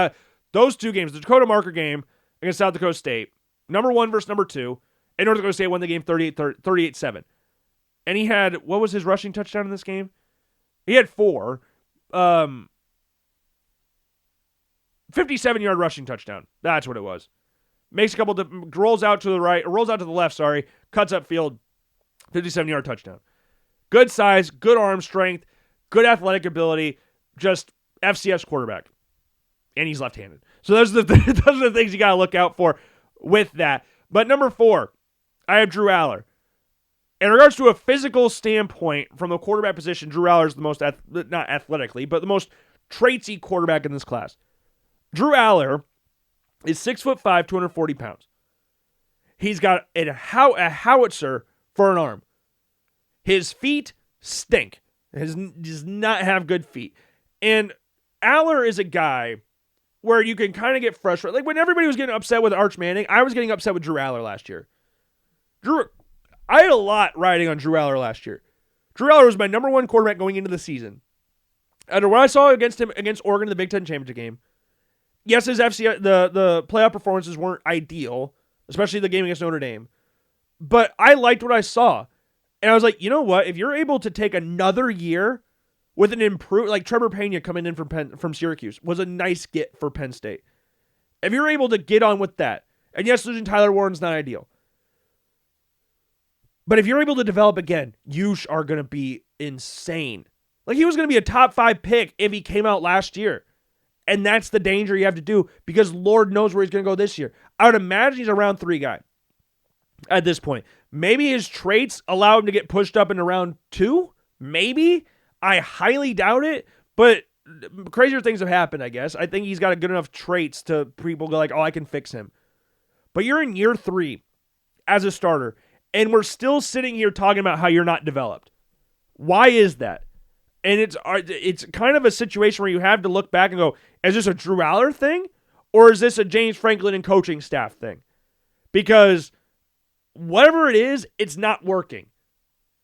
Those two games, the Dakota Marker game against South Dakota State, number 1 versus number 2, and North Dakota State won the game 38-7. And he had, what was his rushing touchdown in this game? He had 4. 57-yard rushing touchdown. That's what it was. Makes a couple, rolls out to the right, or rolls out to the left, cuts up field, 57-yard touchdown. Good size, good arm strength, good athletic ability, just FCS quarterback. And he's left-handed. So those are the things you got to look out for with that. But number 4, I have Drew Aller. In regards to a physical standpoint from the quarterback position, Drew Aller is the most, not athletically, but the most traitsy quarterback in this class. Drew Aller is 6'5", 240 pounds. He's got a howitzer for an arm. His feet stink. He does not have good feet. And Aller is a guy where you can kind of get frustrated. Like when everybody was getting upset with Arch Manning, I was getting upset with Drew Aller last year. I had a lot riding on Drew Aller last year. Drew Aller was my number 1 quarterback going into the season. After what I saw against him against Oregon in the Big Ten championship game, yes, his the playoff performances weren't ideal, especially the game against Notre Dame. But I liked what I saw. And I was like, you know what? If you're able to take another year with an improved, like Trevor Pena coming in from Syracuse was a nice get for Penn State. If you're able to get on with that, and yes, losing Tyler Warren's not ideal. But if you're able to develop again, you are going to be insane. Like he was going to be a top 5 pick if he came out last year. And that's the danger you have to do because Lord knows where he's going to go this year. I would imagine he's a round 3 guy at this point. Maybe his traits allow him to get pushed up into round 2. Maybe. I highly doubt it. But crazier things have happened, I guess. I think he's got a good enough traits to people go like, oh, I can fix him. But you're in year 3 as a starter. And we're still sitting here talking about how you're not developed. Why is that? And it's kind of a situation where you have to look back and go, is this a Drew Aller thing? Or is this a James Franklin and coaching staff thing? Because whatever it is, it's not working.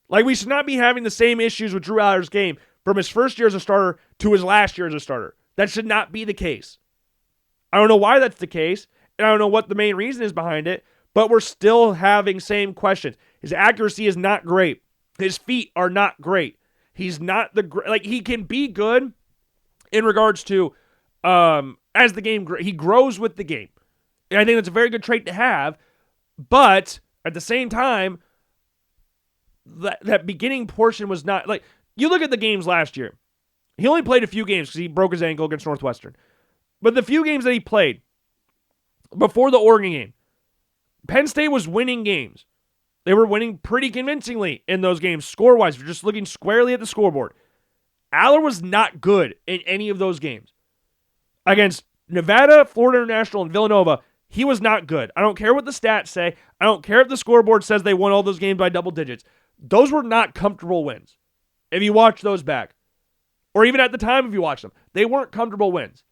Like we should not be having the same issues with Drew Aller's game from his first year as a starter to his last year as a starter. That should not be the case. I don't know why that's the case, and I don't know what the main reason is behind it, but we're still having same questions. His accuracy is not great. His feet are not great. He's not he can be good in regards to as the game he grows with the game. And I think that's a very good trait to have, but at the same time that beginning portion was not like you look at the games last year. He only played a few games because he broke his ankle against Northwestern. But the few games that he played before the Oregon game, Penn State was winning games. They were winning pretty convincingly in those games, score-wise. If you're just looking squarely at the scoreboard. Aller was not good in any of those games. Against Nevada, Florida International, and Villanova, he was not good. I don't care what the stats say. I don't care if the scoreboard says they won all those games by double digits. Those were not comfortable wins. If you watch those back. Or even at the time if you watch them. They weren't comfortable wins.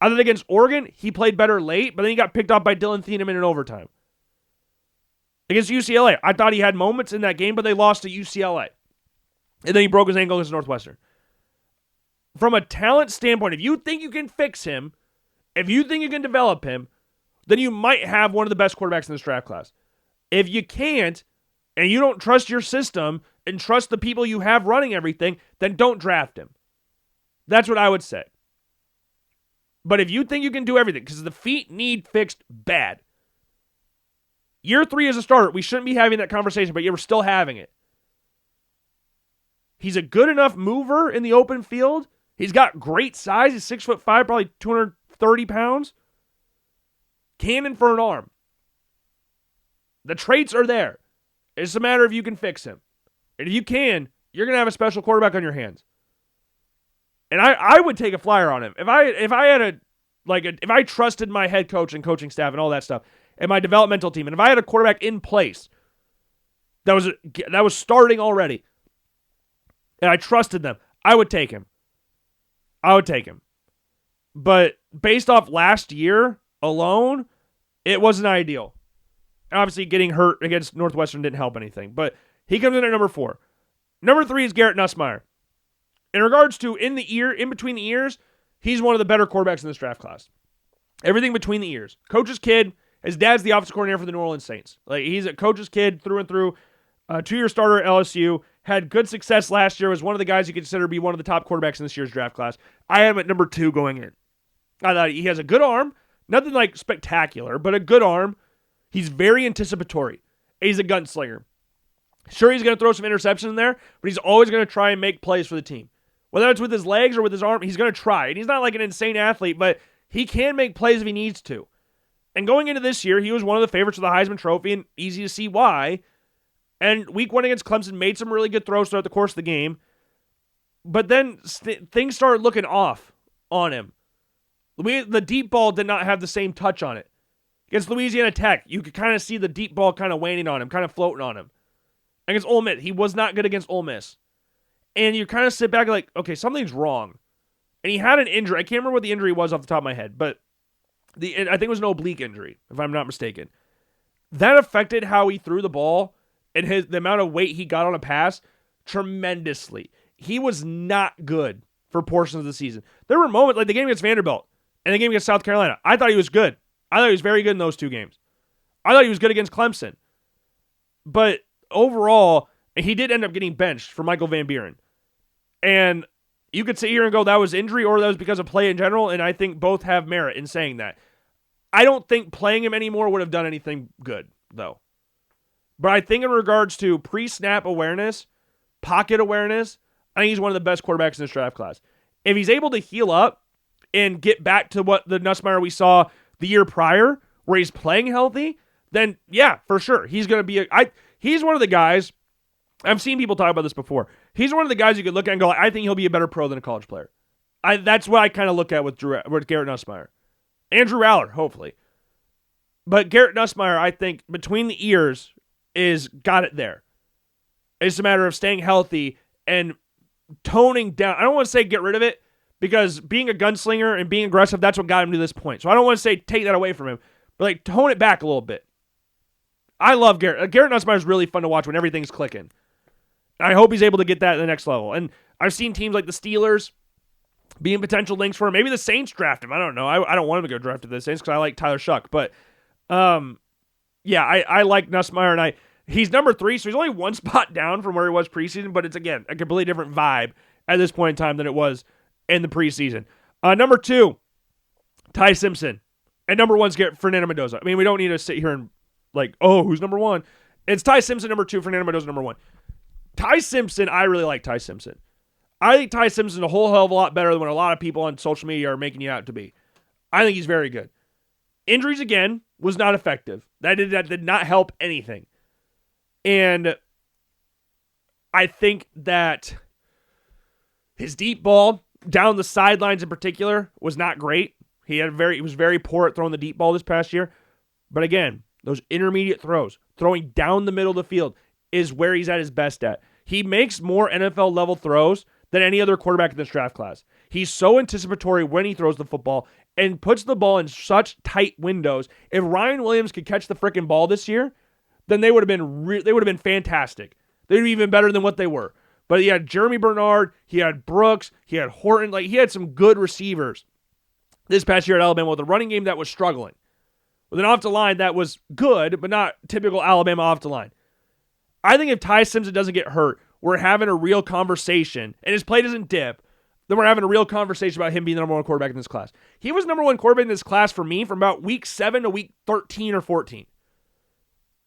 Other than against Oregon, he played better late, but then he got picked off by Dylan Thieneman in overtime. Against UCLA, I thought he had moments in that game, but they lost to UCLA. And then he broke his ankle against Northwestern. From a talent standpoint, if you think you can fix him, if you think you can develop him, then you might have one of the best quarterbacks in this draft class. If you can't, and you don't trust your system, and trust the people you have running everything, then don't draft him. That's what I would say. But if you think you can do everything, because the feet need fixed bad. Year 3 as a starter, we shouldn't be having that conversation, but you're still having it. He's a good enough mover in the open field. He's got great size. He's 6'5", probably 230 pounds. Cannon for an arm. The traits are there. It's a matter of you can fix him. And if you can, you're going to have a special quarterback on your hands. And I would take a flyer on him. If I trusted my head coach and coaching staff and all that stuff, and my developmental team, and if I had a quarterback in place that was starting already, and I trusted them, I would take him. But based off last year alone, it wasn't ideal. Obviously, getting hurt against Northwestern didn't help anything. But he comes in at number 4. Number 3 is Garrett Nussmeier. In regards to in between the ears, he's one of the better quarterbacks in this draft class. Everything between the ears. Coach's kid. His dad's the offensive coordinator for the New Orleans Saints. He's a coach's kid through and through. 2-year starter at LSU. Had good success last year. Was one of the guys you consider to be one of the top quarterbacks in this year's draft class. I had him at number 2 going in. I thought he has a good arm. Nothing like spectacular, but a good arm. He's very anticipatory. He's a gunslinger. Sure, he's going to throw some interceptions in there, but he's always going to try and make plays for the team. Whether it's with his legs or with his arm, he's going to try. And he's not like an insane athlete, but he can make plays if he needs to. And going into this year, he was one of the favorites for the Heisman Trophy, and easy to see why. And week 1 against Clemson made some really good throws throughout the course of the game. But then things started looking off on him. The deep ball did not have the same touch on it. Against Louisiana Tech, you could kind of see the deep ball kind of waning on him, kind of floating on him. Against Ole Miss, he was not good against Ole Miss. And you kind of sit back like, okay, something's wrong. And he had an injury. I can't remember what the injury was off the top of my head, but I think it was an oblique injury, if I'm not mistaken. That affected how he threw the ball and the amount of weight he got on a pass tremendously. He was not good for portions of the season. There were moments, like the game against Vanderbilt and the game against South Carolina. I thought he was good. I thought he was very good in those 2 games. I thought he was good against Clemson. But overall, he did end up getting benched for Michael Van Buren. And you could sit here and go, that was injury or that was because of play in general, and I think both have merit in saying that. I don't think playing him anymore would have done anything good, though. But I think in regards to pre-snap awareness, pocket awareness, I think he's one of the best quarterbacks in this draft class. If he's able to heal up and get back to what the Nussmeier we saw the year prior, where he's playing healthy, then yeah, for sure. He's going to be he's one of the guys, I've seen people talk about this before. He's one of the guys you could look at and go, I think he'll be a better pro than a college player. That's what I kind of look at with Garrett Nussmeier. Andrew Aller, hopefully. But Garrett Nussmeier, I think, between the ears, is got it there. It's a matter of staying healthy and toning down. I don't want to say get rid of it, because being a gunslinger and being aggressive, that's what got him to this point. So I don't want to say take that away from him, but tone it back a little bit. I love Garrett. Garrett Nussmeier is really fun to watch when everything's clicking. I hope he's able to get that at the next level. And I've seen teams like the Steelers being potential links for him. Maybe the Saints draft him. I don't know. I don't want him to go draft to the Saints because I like Tyler Shuck. But, yeah, I like Nussmeier, and he's number 3, so he's only 1 spot down from where he was preseason, but it's, again, a completely different vibe at this point in time than it was in the preseason. Number 2, Ty Simpson. And number 1's Fernando Mendoza. I mean, we don't need to sit here and who's number 1? It's Ty Simpson, number 2, Fernando Mendoza, number 1. Ty Simpson, I really like Ty Simpson. I think Ty Simpson is a whole hell of a lot better than what a lot of people on social media are making you out to be. I think he's very good. Injuries, again, was not effective. That did not help anything. And I think that his deep ball down the sidelines in particular was not great. He was very poor at throwing the deep ball this past year. But again, those intermediate throws, throwing down the middle of the field, is where he's at his best at. He makes more NFL-level throws than any other quarterback in this draft class. He's so anticipatory when he throws the football and puts the ball in such tight windows. If Ryan Williams could catch the freaking ball this year, then they would have been fantastic. They'd be even better than what they were. But he had Jeremy Bernard, he had Brooks, he had Horton. He had some good receivers this past year at Alabama with a running game that was struggling. With an offensive line that was good, but not typical Alabama offensive line. I think if Ty Simpson doesn't get hurt, we're having a real conversation, and his play doesn't dip, then we're having a real conversation about him being the number one quarterback in this class. He was number one quarterback in this class for me from about week 7 to week 13 or 14.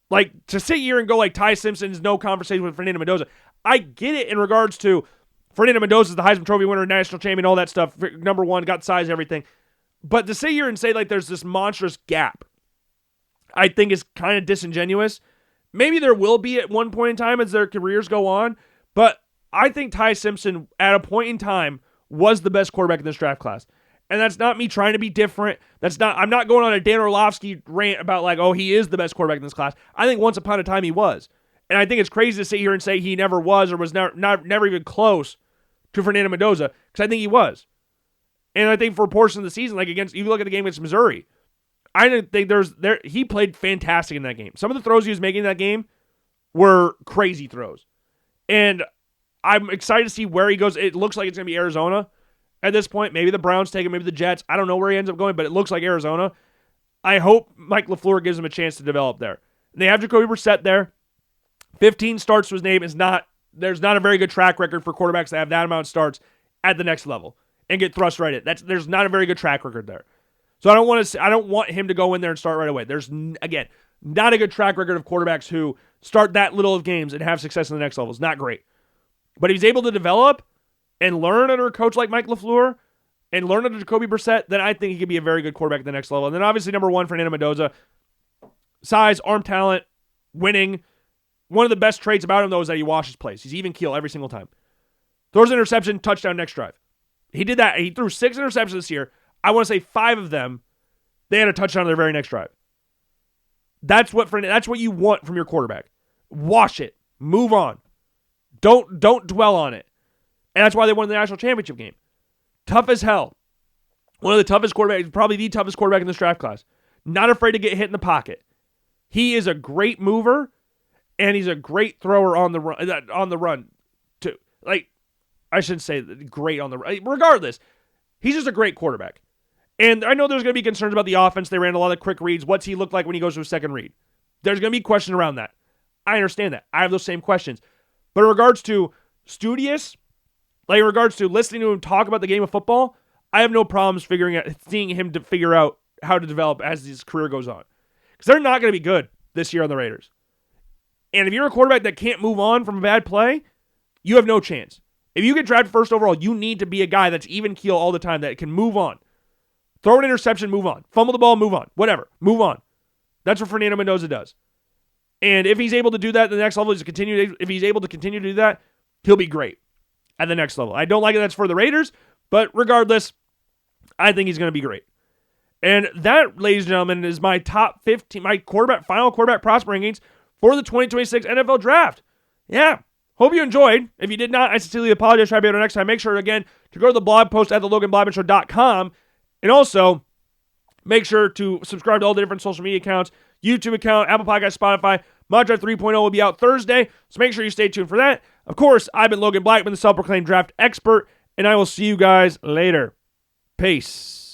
Like, to sit here and go like Ty Simpson's no conversation with Fernando Mendoza, I get it in regards to Fernando Mendoza's the Heisman Trophy winner, national champion, all that stuff, number one, got size, everything. But to sit here and say like there's this monstrous gap, I think is kind of disingenuous. Maybe there will be at one point in time as their careers go on, but I think Ty Simpson at a point in time was the best quarterback in this draft class. And that's not me trying to be different. I'm not going on a Dan Orlovsky rant about like, oh, he is the best quarterback in this class. I think once upon a time he was. And I think it's crazy to sit here and say he never was or was never even close to Fernando Mendoza, because I think he was. And I think for a portion of the season, like against, you look at the game against Missouri, I didn't think he played fantastic in that game. Some of the throws he was making in that game were crazy throws. And I'm excited to see where he goes. It looks like it's going to be Arizona at this point. Maybe the Browns take him, maybe the Jets. I don't know where he ends up going, but it looks like Arizona. I hope Mike LaFleur gives him a chance to develop there. And they have Jacoby Brissett there. 15 starts to his name. There's not a very good track record for quarterbacks that have that amount of starts at the next level and get thrust right in. There's not a very good track record there. So I don't want him to go in there and start right away. There's, again, not a good track record of quarterbacks who start that little of games and have success in the next level. It's not great. But if he's able to develop and learn under a coach like Mike LaFleur and learn under Jacoby Brissett, then I think he could be a very good quarterback at the next level. And then obviously number one, Fernando Mendoza. Size, arm talent, winning. One of the best traits about him, though, is that he washes plays. He's even keel every single time. Throws an interception, touchdown next drive. He did that. He threw 6 interceptions this year. I want to say 5 of them, they had a touchdown on their very next drive. That's what you want from your quarterback. Wash it. Move on. Don't dwell on it. And that's why they won the national championship game. Tough as hell. One of the toughest quarterbacks, probably the toughest quarterback in this draft class. Not afraid to get hit in the pocket. He is a great mover, and he's a great thrower on the run. Too. Like, I shouldn't say great on the run. Regardless, he's just a great quarterback. And I know there's going to be concerns about the offense. They ran a lot of quick reads. What's he look like when he goes to a second read? There's going to be questions around that. I understand that. I have those same questions. But in regards to studious, like in regards to listening to him talk about the game of football, I have no problems seeing him to figure out how to develop as his career goes on. Because they're not going to be good this year on the Raiders. And if you're a quarterback that can't move on from a bad play, you have no chance. If you get drafted first overall, you need to be a guy that's even keel all the time, that can move on. Throw an interception, move on. Fumble the ball, move on. Whatever. Move on. That's what Fernando Mendoza does. And if he's able to do that at the next level, if he's able to continue to do that, he'll be great at the next level. I don't like it that's for the Raiders, but regardless, I think he's going to be great. And that, ladies and gentlemen, is my top 15, my final quarterback prospect rankings for the 2026 NFL Draft. Yeah. Hope you enjoyed. If you did not, I sincerely apologize. Try to be better next time. Make sure, again, to go to the blog post at theloganblackmanshow.com. And also, make sure to subscribe to all the different social media accounts, YouTube account, Apple Podcasts, Spotify. Mod Draft 3.0 will be out Thursday, so make sure you stay tuned for that. Of course, I've been Logan Blackman, the self-proclaimed draft expert, and I will see you guys later. Peace.